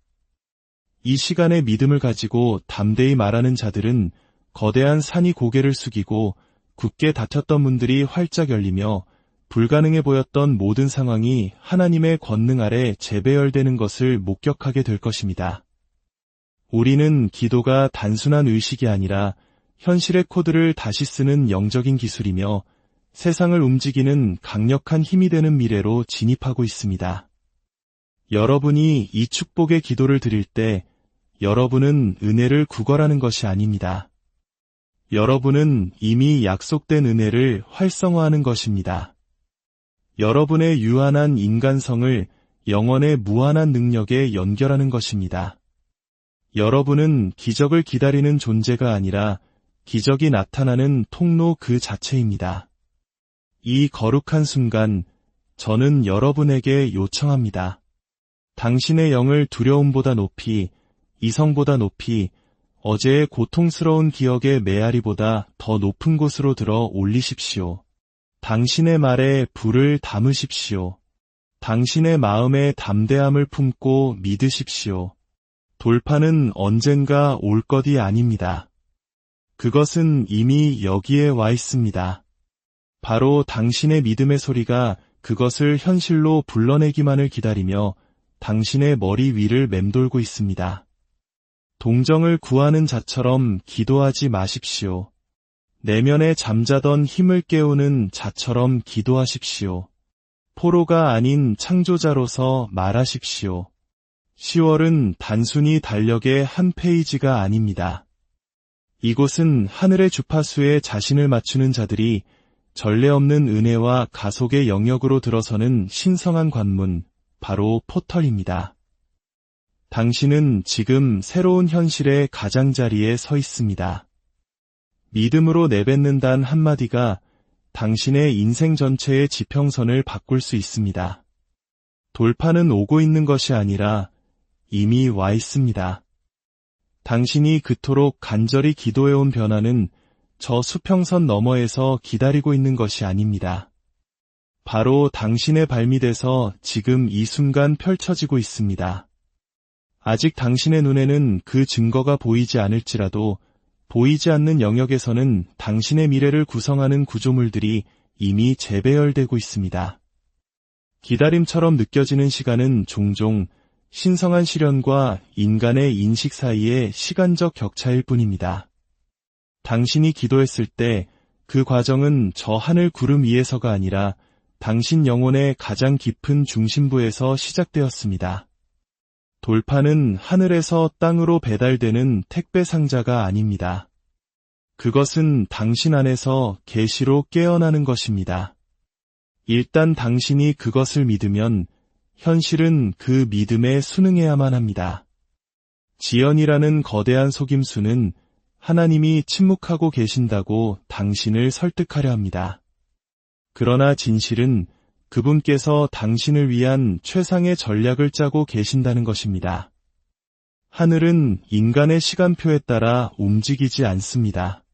이 시간의 믿음을 가지고 담대히 말하는 자들은 거대한 산이 고개를 숙이고 굳게 닫혔던 문들이 활짝 열리며 불가능해 보였던 모든 상황이 하나님의 권능 아래 재배열되는 것을 목격하게 될 것입니다. 우리는 기도가 단순한 의식이 아니라 현실의 코드를 다시 쓰는 영적인 기술이며 세상을 움직이는 강력한 힘이 되는 미래로 진입하고 있습니다. 여러분이 이 축복의 기도를 드릴 때 여러분은 은혜를 구걸하는 것이 아닙니다. 여러분은 이미 약속된 은혜를 활성화하는 것입니다. 여러분의 유한한 인간성을 영원의 무한한 능력에 연결하는 것입니다. 여러분은 기적을 기다리는 존재가 아니라 기적이 나타나는 통로 그 자체입니다. 이 거룩한 순간, 저는 여러분에게 요청합니다. 당신의 영을 두려움보다 높이, 이성보다 높이, 어제의 고통스러운 기억의 메아리보다 더 높은 곳으로 들어 올리십시오. 당신의 말에 불을 담으십시오. 당신의 마음에 담대함을 품고 믿으십시오. 돌파는 언젠가 올 것이 아닙니다. 그것은 이미 여기에 와 있습니다. 바로 당신의 믿음의 소리가 그것을 현실로 불러내기만을 기다리며 당신의 머리 위를 맴돌고 있습니다. 동정을 구하는 자처럼 기도하지 마십시오. 내면에 잠자던 힘을 깨우는 자처럼 기도하십시오. 포로가 아닌 창조자로서 말하십시오. 10월은 단순히 달력의 한 페이지가 아닙니다. 이곳은 하늘의 주파수에 자신을 맞추는 자들이 전례 없는 은혜와 가속의 영역으로 들어서는 신성한 관문, 바로 포털입니다. 당신은 지금 새로운 현실의 가장자리에 서 있습니다. 믿음으로 내뱉는 단 한마디가 당신의 인생 전체의 지평선을 바꿀 수 있습니다. 돌파는 오고 있는 것이 아니라 이미 와 있습니다. 당신이 그토록 간절히 기도해온 변화는 저 수평선 너머에서 기다리고 있는 것이 아닙니다. 바로 당신의 발밑에서 지금 이 순간 펼쳐지고 있습니다. 아직 당신의 눈에는 그 증거가 보이지 않을지라도 보이지 않는 영역에서는 당신의 미래를 구성하는 구조물들이 이미 재배열되고 있습니다. 기다림처럼 느껴지는 시간은 종종 신성한 시련과 인간의 인식 사이의 시간적 격차일 뿐입니다. 당신이 기도했을 때 그 과정은 저 하늘 구름 위에서가 아니라 당신 영혼의 가장 깊은 중심부에서 시작되었습니다. 돌파는 하늘에서 땅으로 배달되는 택배 상자가 아닙니다. 그것은 당신 안에서 계시로 깨어나는 것입니다. 일단 당신이 그것을 믿으면 현실은 그 믿음에 순응해야만 합니다. 지연이라는 거대한 속임수는 하나님이 침묵하고 계신다고 당신을 설득하려 합니다. 그러나 진실은 그분께서 당신을 위한 최상의 전략을 짜고 계신다는 것입니다. 하늘은 인간의 시간표에 따라 움직이지 않습니다.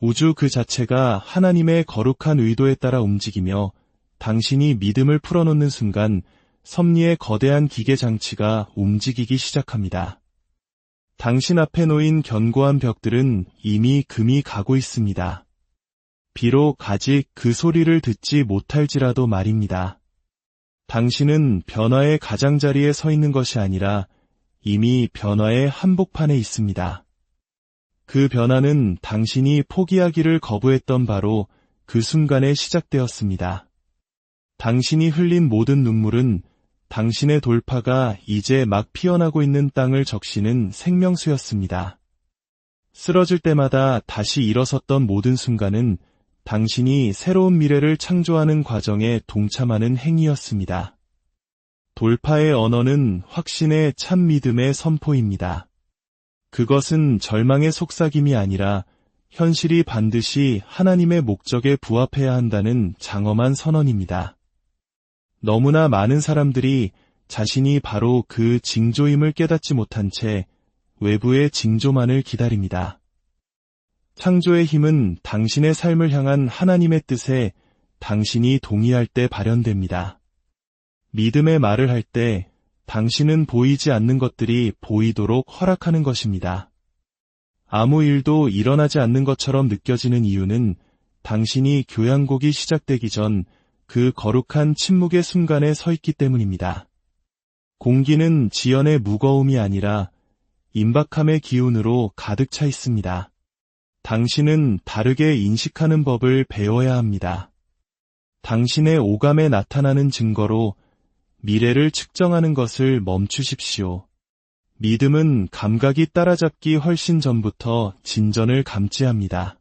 우주 그 자체가 하나님의 거룩한 의도에 따라 움직이며 당신이 믿음을 풀어놓는 순간 섭리의 거대한 기계 장치가 움직이기 시작합니다. 당신 앞에 놓인 견고한 벽들은 이미 금이 가고 있습니다. 비록 아직 그 소리를 듣지 못할지라도 말입니다. 당신은 변화의 가장자리에 서 있는 것이 아니라 이미 변화의 한복판에 있습니다. 그 변화는 당신이 포기하기를 거부했던 바로 그 순간에 시작되었습니다. 당신이 흘린 모든 눈물은 당신의 돌파가 이제 막 피어나고 있는 땅을 적시는 생명수였습니다. 쓰러질 때마다 다시 일어섰던 모든 순간은 당신이 새로운 미래를 창조하는 과정에 동참하는 행위였습니다. 돌파의 언어는 확신의 참 믿음의 선포입니다. 그것은 절망의 속삭임이 아니라 현실이 반드시 하나님의 목적에 부합해야 한다는 장엄한 선언입니다. 너무나 많은 사람들이 자신이 바로 그 징조임을 깨닫지 못한 채 외부의 징조만을 기다립니다. 창조의 힘은 당신의 삶을 향한 하나님의 뜻에 당신이 동의할 때 발현됩니다. 믿음의 말을 할 때 당신은 보이지 않는 것들이 보이도록 허락하는 것입니다. 아무 일도 일어나지 않는 것처럼 느껴지는 이유는 당신이 교향곡이 시작되기 전 그 거룩한 침묵의 순간에 서 있기 때문입니다. 공기는 지연의 무거움이 아니라 임박함의 기운으로 가득 차 있습니다. 당신은 다르게 인식하는 법을 배워야 합니다. 당신의 오감에 나타나는 증거로 미래를 측정하는 것을 멈추십시오. 믿음은 감각이 따라잡기 훨씬 전부터 진전을 감지합니다.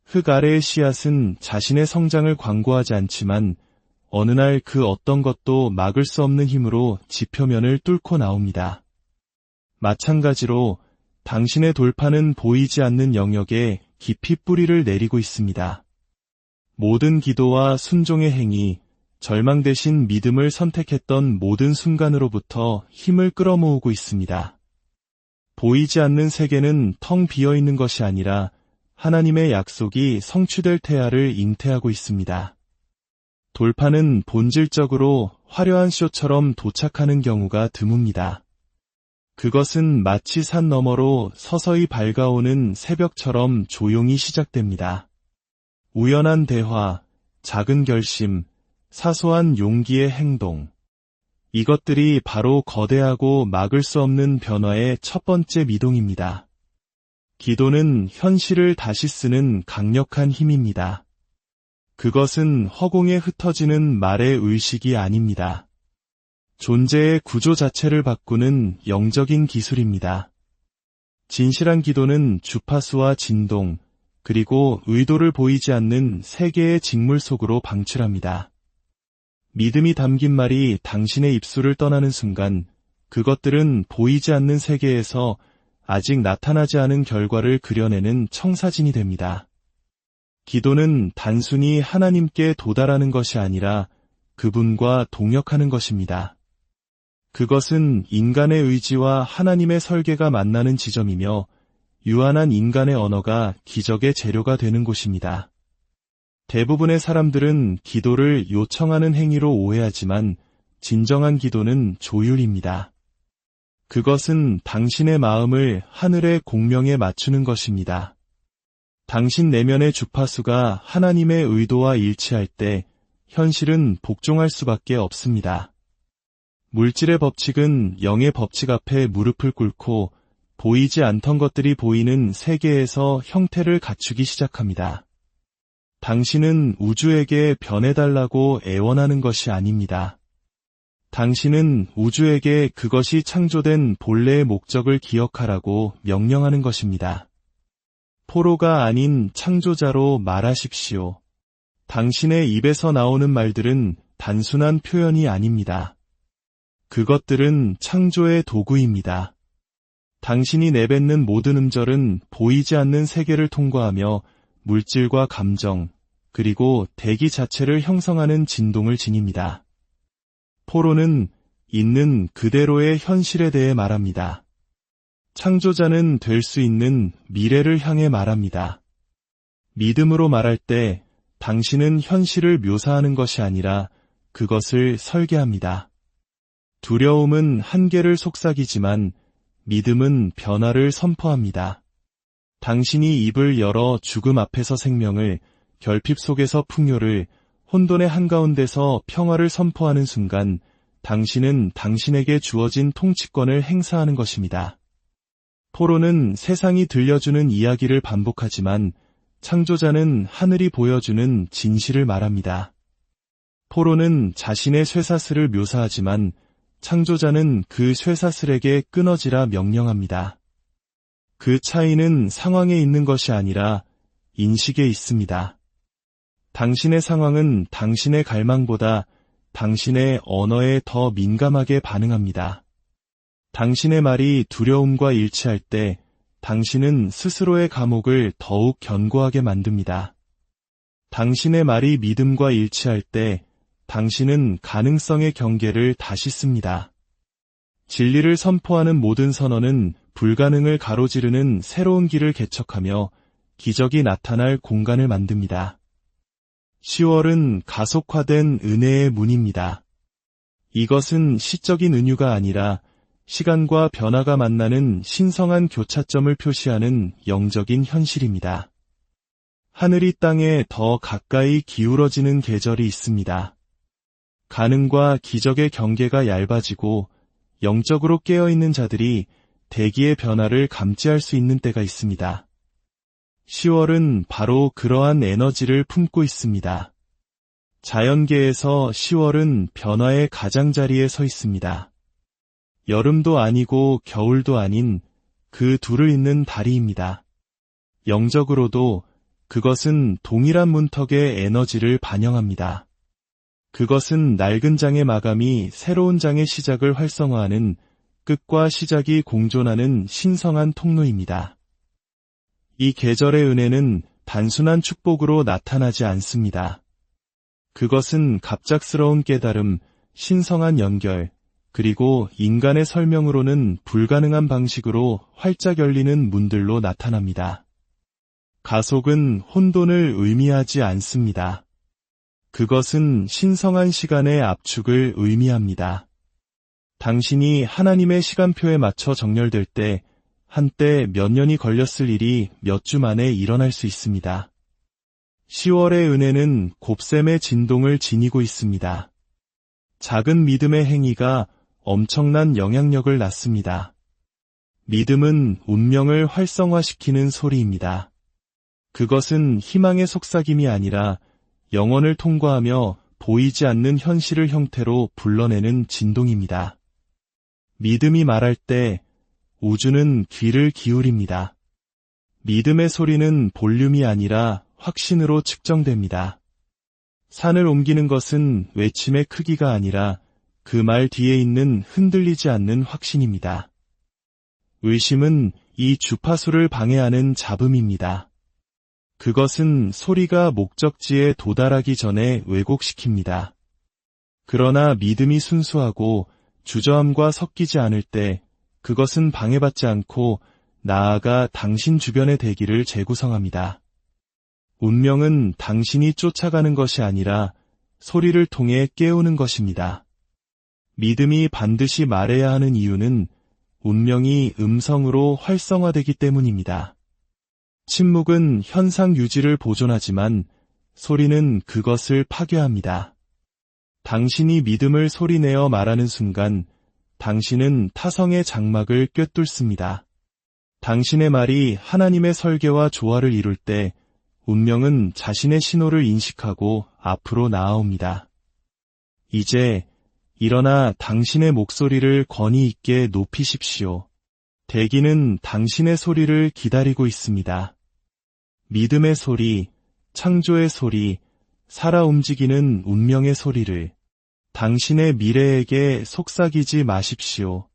흙 아래의 씨앗은 자신의 성장을 광고하지 않지만 어느 날 그 어떤 것도 막을 수 없는 힘으로 지표면을 뚫고 나옵니다. 마찬가지로 당신의 돌파는 보이지 않는 영역에 깊이 뿌리를 내리고 있습니다. 모든 기도와 순종의 행위, 절망 대신 믿음을 선택했던 모든 순간으로부터 힘을 끌어모으고 있습니다. 보이지 않는 세계는 텅 비어 있는 것이 아니라 하나님의 약속이 성취될 태야를 잉태하고 있습니다. 돌파는 본질적으로 화려한 쇼처럼 도착하는 경우가 드뭅니다. 그것은 마치 산 너머로 서서히 밝아오는 새벽처럼 조용히 시작됩니다. 우연한 대화, 작은 결심, 사소한 용기의 행동. 이것들이 바로 거대하고 막을 수 없는 변화의 첫 번째 미동입니다. 기도는 현실을 다시 쓰는 강력한 힘입니다. 그것은 허공에 흩어지는 말의 의식이 아닙니다. 존재의 구조 자체를 바꾸는 영적인 기술입니다. 진실한 기도는 주파수와 진동, 그리고 의도를 보이지 않는 세계의 직물 속으로 방출합니다. 믿음이 담긴 말이 당신의 입술을 떠나는 순간 그것들은 보이지 않는 세계에서 아직 나타나지 않은 결과를 그려내는 청사진이 됩니다. 기도는 단순히 하나님께 도달하는 것이 아니라 그분과 동역하는 것입니다. 그것은 인간의 의지와 하나님의 설계가 만나는 지점이며 유한한 인간의 언어가 기적의 재료가 되는 곳입니다. 대부분의 사람들은 기도를 요청하는 행위로 오해하지만 진정한 기도는 조율입니다. 그것은 당신의 마음을 하늘의 공명에 맞추는 것입니다. 당신 내면의 주파수가 하나님의 의도와 일치할 때 현실은 복종할 수밖에 없습니다. 물질의 법칙은 영의 법칙 앞에 무릎을 꿇고 보이지 않던 것들이 보이는 세계에서 형태를 갖추기 시작합니다. 당신은 우주에게 변해달라고 애원하는 것이 아닙니다. 당신은 우주에게 그것이 창조된 본래의 목적을 기억하라고 명령하는 것입니다. 포로가 아닌 창조자로 말하십시오. 당신의 입에서 나오는 말들은 단순한 표현이 아닙니다. 그것들은 창조의 도구입니다. 당신이 내뱉는 모든 음절은 보이지 않는 세계를 통과하며 물질과 감정, 그리고 대기 자체를 형성하는 진동을 지닙니다. 포로는 있는 그대로의 현실에 대해 말합니다. 창조자는 될 수 있는 미래를 향해 말합니다. 믿음으로 말할 때 당신은 현실을 묘사하는 것이 아니라 그것을 설계합니다. 두려움은 한계를 속삭이지만 믿음은 변화를 선포합니다. 당신이 입을 열어 죽음 앞에서 생명을, 결핍 속에서 풍요를, 혼돈의 한가운데서 평화를 선포하는 순간 당신은 당신에게 주어진 통치권을 행사하는 것입니다. 포로는 세상이 들려주는 이야기를 반복하지만 창조자는 하늘이 보여주는 진실을 말합니다. 포로는 자신의 쇠사슬을 묘사하지만 창조자는 그 쇠사슬에게 끊어지라 명령합니다. 그 차이는 상황에 있는 것이 아니라 인식에 있습니다. 당신의 상황은 당신의 갈망보다 당신의 언어에 더 민감하게 반응합니다. 당신의 말이 두려움과 일치할 때 당신은 스스로의 감옥을 더욱 견고하게 만듭니다. 당신의 말이 믿음과 일치할 때 당신은 가능성의 경계를 다시 씁니다. 진리를 선포하는 모든 선언은 불가능을 가로지르는 새로운 길을 개척하며 기적이 나타날 공간을 만듭니다. 10월은 가속화된 은혜의 문입니다. 이것은 시적인 은유가 아니라 시간과 변화가 만나는 신성한 교차점을 표시하는 영적인 현실입니다. 하늘이 땅에 더 가까이 기울어지는 계절이 있습니다. 가능과 기적의 경계가 얇아지고 영적으로 깨어있는 자들이 대기의 변화를 감지할 수 있는 때가 있습니다. 10월은 바로 그러한 에너지를 품고 있습니다. 자연계에서 10월은 변화의 가장자리에 서 있습니다. 여름도 아니고 겨울도 아닌 그 둘을 잇는 다리입니다. 영적으로도 그것은 동일한 문턱의 에너지를 반영합니다. 그것은 낡은 장의 마감이 새로운 장의 시작을 활성화하는 끝과 시작이 공존하는 신성한 통로입니다. 이 계절의 은혜는 단순한 축복으로 나타나지 않습니다. 그것은 갑작스러운 깨달음, 신성한 연결, 그리고 인간의 설명으로는 불가능한 방식으로 활짝 열리는 문들로 나타납니다. 가속은 혼돈을 의미하지 않습니다. 그것은 신성한 시간의 압축을 의미합니다. 당신이 하나님의 시간표에 맞춰 정렬될 때 한때 몇 년이 걸렸을 일이 몇 주 만에 일어날 수 있습니다. 10월의 은혜는 곱셈의 진동을 지니고 있습니다. 작은 믿음의 행위가 엄청난 영향력을 낳습니다. 믿음은 운명을 활성화시키는 소리입니다. 그것은 희망의 속삭임이 아니라 영혼을 통과하며 보이지 않는 현실을 형태로 불러내는 진동입니다. 믿음이 말할 때 우주는 귀를 기울입니다. 믿음의 소리는 볼륨이 아니라 확신으로 측정됩니다. 산을 옮기는 것은 외침의 크기가 아니라 그 말 뒤에 있는 흔들리지 않는 확신입니다. 의심은 이 주파수를 방해하는 잡음입니다. 그것은 소리가 목적지에 도달하기 전에 왜곡시킵니다. 그러나 믿음이 순수하고 주저함과 섞이지 않을 때 그것은 방해받지 않고 나아가 당신 주변의 대기를 재구성합니다. 운명은 당신이 쫓아가는 것이 아니라 소리를 통해 깨우는 것입니다. 믿음이 반드시 말해야 하는 이유는 운명이 음성으로 활성화되기 때문입니다. 침묵은 현상 유지를 보존하지만 소리는 그것을 파괴합니다. 당신이 믿음을 소리내어 말하는 순간 당신은 타성의 장막을 꿰뚫습니다. 당신의 말이 하나님의 설계와 조화를 이룰 때 운명은 자신의 신호를 인식하고 앞으로 나아옵니다. 이제 일어나 당신의 목소리를 권위 있게 높이십시오. 대기는 당신의 소리를 기다리고 있습니다. 믿음의 소리, 창조의 소리, 살아 움직이는 운명의 소리를 당신의 미래에게 속삭이지 마십시오.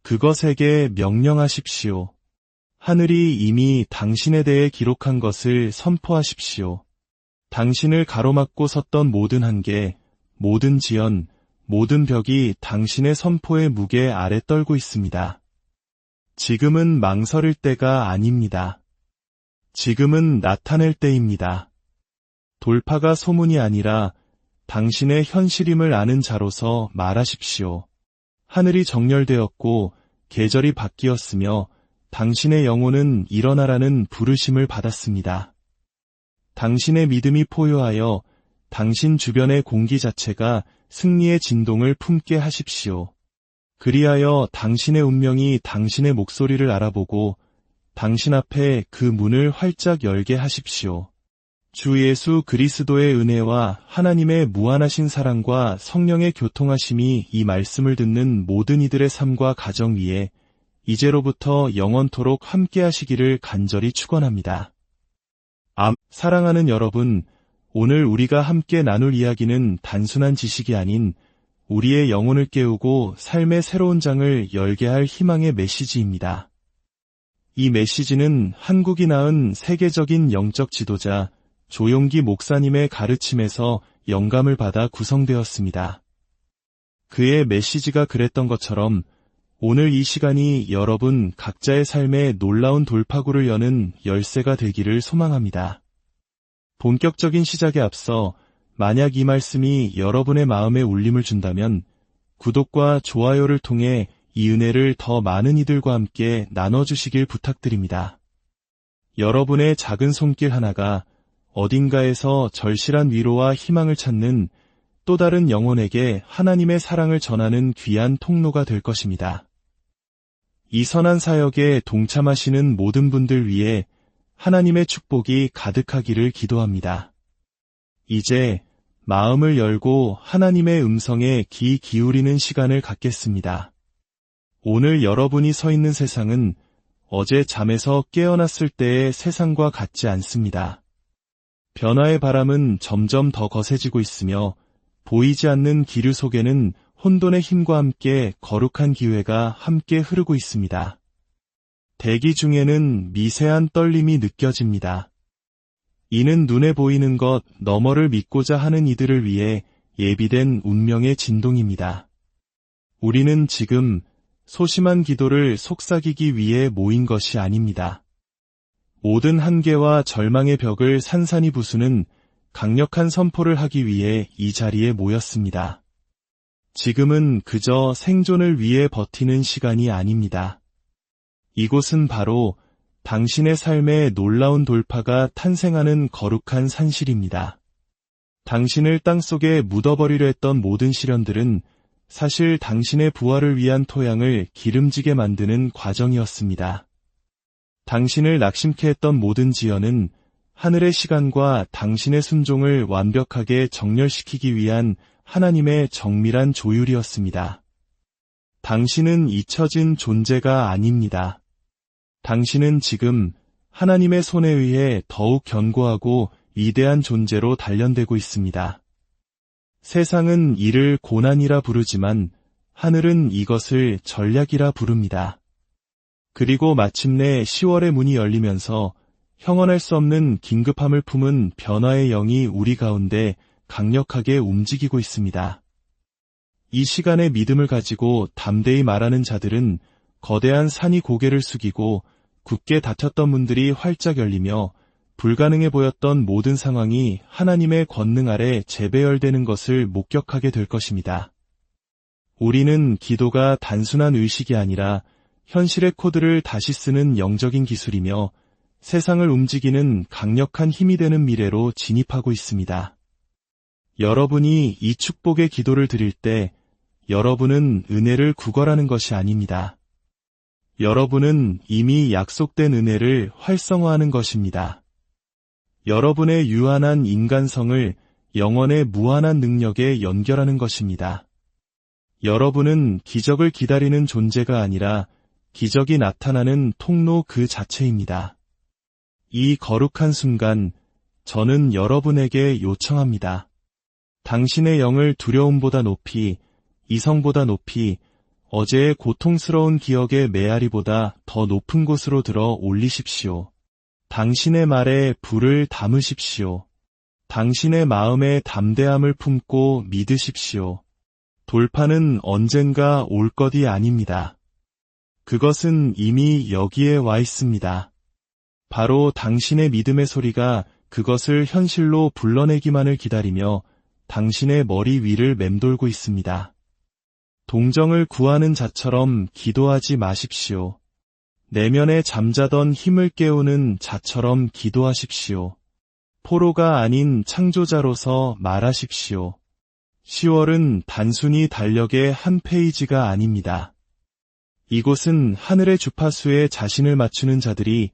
그것에게 명령하십시오. 하늘이 이미 당신에 대해 기록한 것을 선포하십시오. 당신을 가로막고 섰던 모든 한계, 모든 지연, 모든 벽이 당신의 선포의 무게 아래 떨고 있습니다. 지금은 망설일 때가 아닙니다. 지금은 나타낼 때입니다. 돌파가 소문이 아니라 당신의 현실임을 아는 자로서 말하십시오. 하늘이 정렬되었고 계절이 바뀌었으며 당신의 영혼은 일어나라는 부르심을 받았습니다. 당신의 믿음이 포효하여 당신 주변의 공기 자체가 승리의 진동을 품게 하십시오. 그리하여 당신의 운명이 당신의 목소리를 알아보고 당신 앞에 그 문을 활짝 열게 하십시오. 주 예수 그리스도의 은혜와 하나님의 무한하신 사랑과 성령의 교통하심이 이 말씀을 듣는 모든 이들의 삶과 가정 위에 이제로부터 영원토록 함께 하시기를 간절히 축원합니다. 사랑하는 여러분, 오늘 우리가 함께 나눌 이야기는 단순한 지식이 아닌 우리의 영혼을 깨우고 삶의 새로운 장을 열게 할 희망의 메시지입니다. 이 메시지는 한국이 낳은 세계적인 영적 지도자 조용기 목사님의 가르침에서 영감을 받아 구성되었습니다. 그의 메시지가 그랬던 것처럼 오늘 이 시간이 여러분 각자의 삶에 놀라운 돌파구를 여는 열쇠가 되기를 소망합니다. 본격적인 시작에 앞서 만약 이 말씀이 여러분의 마음에 울림을 준다면 구독과 좋아요를 통해 이 은혜를 더 많은 이들과 함께 나눠주시길 부탁드립니다. 여러분의 작은 손길 하나가 어딘가에서 절실한 위로와 희망을 찾는 또 다른 영혼에게 하나님의 사랑을 전하는 귀한 통로가 될 것입니다. 이 선한 사역에 동참하시는 모든 분들 위해 하나님의 축복이 가득하기를 기도합니다. 이제 마음을 열고 하나님의 음성에 귀 기울이는 시간을 갖겠습니다. 오늘 여러분이 서 있는 세상은 어제 잠에서 깨어났을 때의 세상과 같지 않습니다. 변화의 바람은 점점 더 거세지고 있으며 보이지 않는 기류 속에는 혼돈의 힘과 함께 거룩한 기회가 함께 흐르고 있습니다. 대기 중에는 미세한 떨림이 느껴집니다. 이는 눈에 보이는 것 너머를 믿고자 하는 이들을 위해 예비된 운명의 진동입니다. 우리는 지금 소심한 기도를 속삭이기 위해 모인 것이 아닙니다. 모든 한계와 절망의 벽을 산산이 부수는 강력한 선포를 하기 위해 이 자리에 모였습니다. 지금은 그저 생존을 위해 버티는 시간이 아닙니다. 이곳은 바로 당신의 삶에 놀라운 돌파가 탄생하는 거룩한 산실입니다. 당신을 땅속에 묻어버리려 했던 모든 시련들은 사실 당신의 부활을 위한 토양을 기름지게 만드는 과정이었습니다. 당신을 낙심케 했던 모든 지연은 하늘의 시간과 당신의 순종을 완벽하게 정렬시키기 위한 하나님의 정밀한 조율이었습니다. 당신은 잊혀진 존재가 아닙니다. 당신은 지금 하나님의 손에 의해 더욱 견고하고 위대한 존재로 단련되고 있습니다. 세상은 이를 고난이라 부르지만 하늘은 이것을 전략이라 부릅니다. 그리고 마침내 10월의 문이 열리면서 형언할 수 없는 긴급함을 품은 변화의 영이 우리 가운데 강력하게 움직이고 있습니다. 이 시간의 믿음을 가지고 담대히 말하는 자들은 거대한 산이 고개를 숙이고 굳게 닫혔던 문들이 활짝 열리며 불가능해 보였던 모든 상황이 하나님의 권능 아래 재배열되는 것을 목격하게 될 것입니다. 우리는 기도가 단순한 의식이 아니라 현실의 코드를 다시 쓰는 영적인 기술이며 세상을 움직이는 강력한 힘이 되는 미래로 진입하고 있습니다. 여러분이 이 축복의 기도를 드릴 때 여러분은 은혜를 구걸하는 것이 아닙니다. 여러분은 이미 약속된 은혜를 활성화하는 것입니다. 여러분의 유한한 인간성을 영원의 무한한 능력에 연결하는 것입니다. 여러분은 기적을 기다리는 존재가 아니라 기적이 나타나는 통로 그 자체입니다. 이 거룩한 순간, 저는 여러분에게 요청합니다. 당신의 영을 두려움보다 높이, 이성보다 높이, 어제의 고통스러운 기억의 메아리보다 더 높은 곳으로 들어 올리십시오. 당신의 말에 불을 담으십시오. 당신의 마음에 담대함을 품고 믿으십시오. 돌파는 언젠가 올 것이 아닙니다. 그것은 이미 여기에 와 있습니다. 바로 당신의 믿음의 소리가 그것을 현실로 불러내기만을 기다리며 당신의 머리 위를 맴돌고 있습니다. 동정을 구하는 자처럼 기도하지 마십시오. 내면에 잠자던 힘을 깨우는 자처럼 기도하십시오. 포로가 아닌 창조자로서 말하십시오. 10월은 단순히 달력의 한 페이지가 아닙니다. 이곳은 하늘의 주파수에 자신을 맞추는 자들이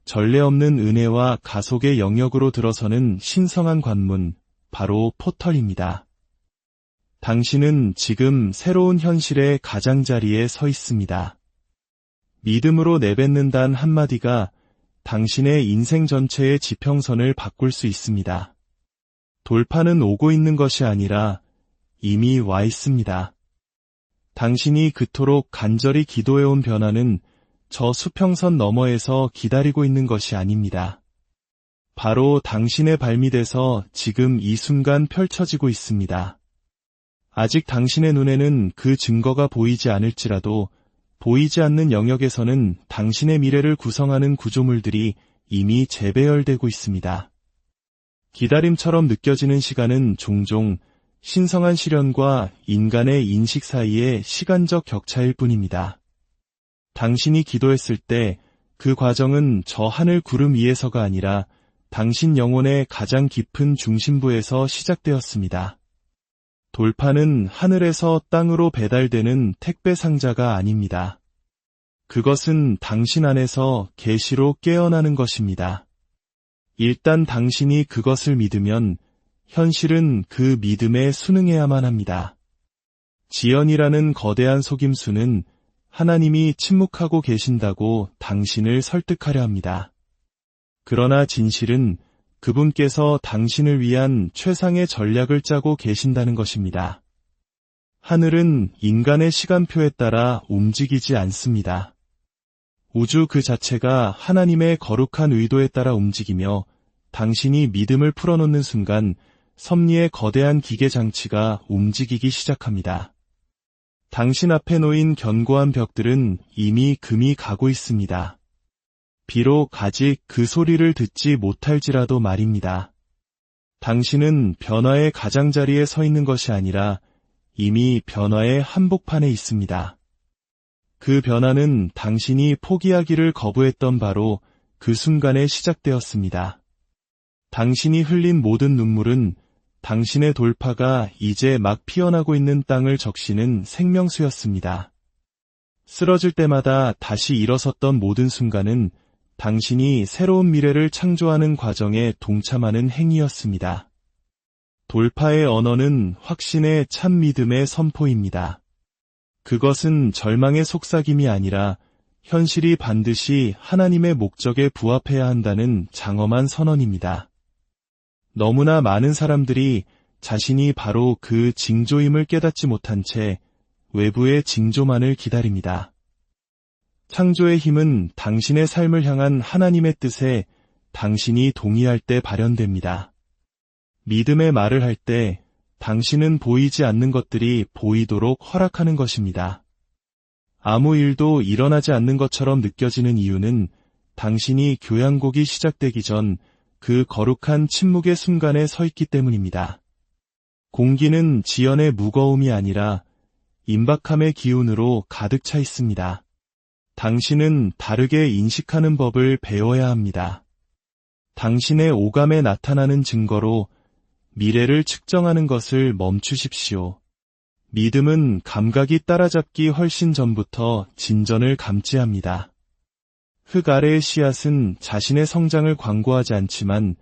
전례 없는 은혜와 가속의 영역으로 들어서는 신성한 관문, 바로 포털입니다. 당신은 지금 새로운 현실의 가장자리에 서 있습니다. 믿음으로 내뱉는단 한마디가 당신의 인생 전체의 지평선을 바꿀 수 있습니다. 돌파는 오고 있는 것이 아니라 이미 와 있습니다. 당신이 그토록 간절히 기도해온 변화는 저 수평선 너머에서 기다리고 있는 것이 아닙니다. 바로 당신의 발밑에서 지금 이 순간 펼쳐지고 있습니다. 아직 당신의 눈에는 그 증거가 보이지 않을지라도 보이지 않는 영역에서는 당신의 미래를 구성하는 구조물들이 이미 재배열되고 있습니다. 기다림처럼 느껴지는 시간은 종종 신성한 시련과 인간의 인식 사이의 시간적 격차일 뿐입니다. 당신이 기도했을 때 그 과정은 저 하늘 구름 위에서가 아니라 당신 영혼의 가장 깊은 중심부에서 시작되었습니다. 돌파는 하늘에서 땅으로 배달되는 택배 상자가 아닙니다. 그것은 당신 안에서 계시로 깨어나는 것입니다. 일단 당신이 그것을 믿으면 현실은 그 믿음에 순응해야만 합니다. 지연이라는 거대한 속임수는 하나님이 침묵하고 계신다고 당신을 설득하려 합니다. 그러나 진실은 그분께서 당신을 위한 최상의 전략을 짜고 계신다는 것입니다. 하늘은 인간의 시간표에 따라 움직이지 않습니다. 우주 그 자체가 하나님의 거룩한 의도에 따라 움직이며 당신이 믿음을 풀어놓는 순간 섭리의 거대한 기계 장치가 움직이기 시작합니다. 당신 앞에 놓인 견고한 벽들은 이미 금이 가고 있습니다. 비록 아직 그 소리를 듣지 못할지라도 말입니다. 당신은 변화의 가장자리에 서 있는 것이 아니라 이미 변화의 한복판에 있습니다. 그 변화는 당신이 포기하기를 거부했던 바로 그 순간에 시작되었습니다. 당신이 흘린 모든 눈물은 당신의 돌파가 이제 막 피어나고 있는 땅을 적시는 생명수였습니다. 쓰러질 때마다 다시 일어섰던 모든 순간은 당신이 새로운 미래를 창조하는 과정에 동참하는 행위였습니다. 돌파의 언어는 확신의 참 믿음의 선포입니다. 그것은 절망의 속삭임이 아니라 현실이 반드시 하나님의 목적에 부합해야 한다는 장엄한 선언입니다. 너무나 많은 사람들이 자신이 바로 그 징조임을 깨닫지 못한 채 외부의 징조만을 기다립니다. 창조의 힘은 당신의 삶을 향한 하나님의 뜻에 당신이 동의할 때 발현됩니다. 믿음의 말을 할 때 당신은 보이지 않는 것들이 보이도록 허락하는 것입니다. 아무 일도 일어나지 않는 것처럼 느껴지는 이유는 당신이 교향곡이 시작되기 전 그 거룩한 침묵의 순간에 서 있기 때문입니다. 공기는 지연의 무거움이 아니라 임박함의 기운으로 가득 차 있습니다. 당신은 다르게 인식하는 법을 배워야 합니다. 당신의 오감에 나타나는 증거로 미래를 측정하는 것을 멈추십시오. 믿음은 감각이 따라잡기 훨씬 전부터 진전을 감지합니다. 흙 아래의 씨앗은 자신의 성장을 광고하지 않지만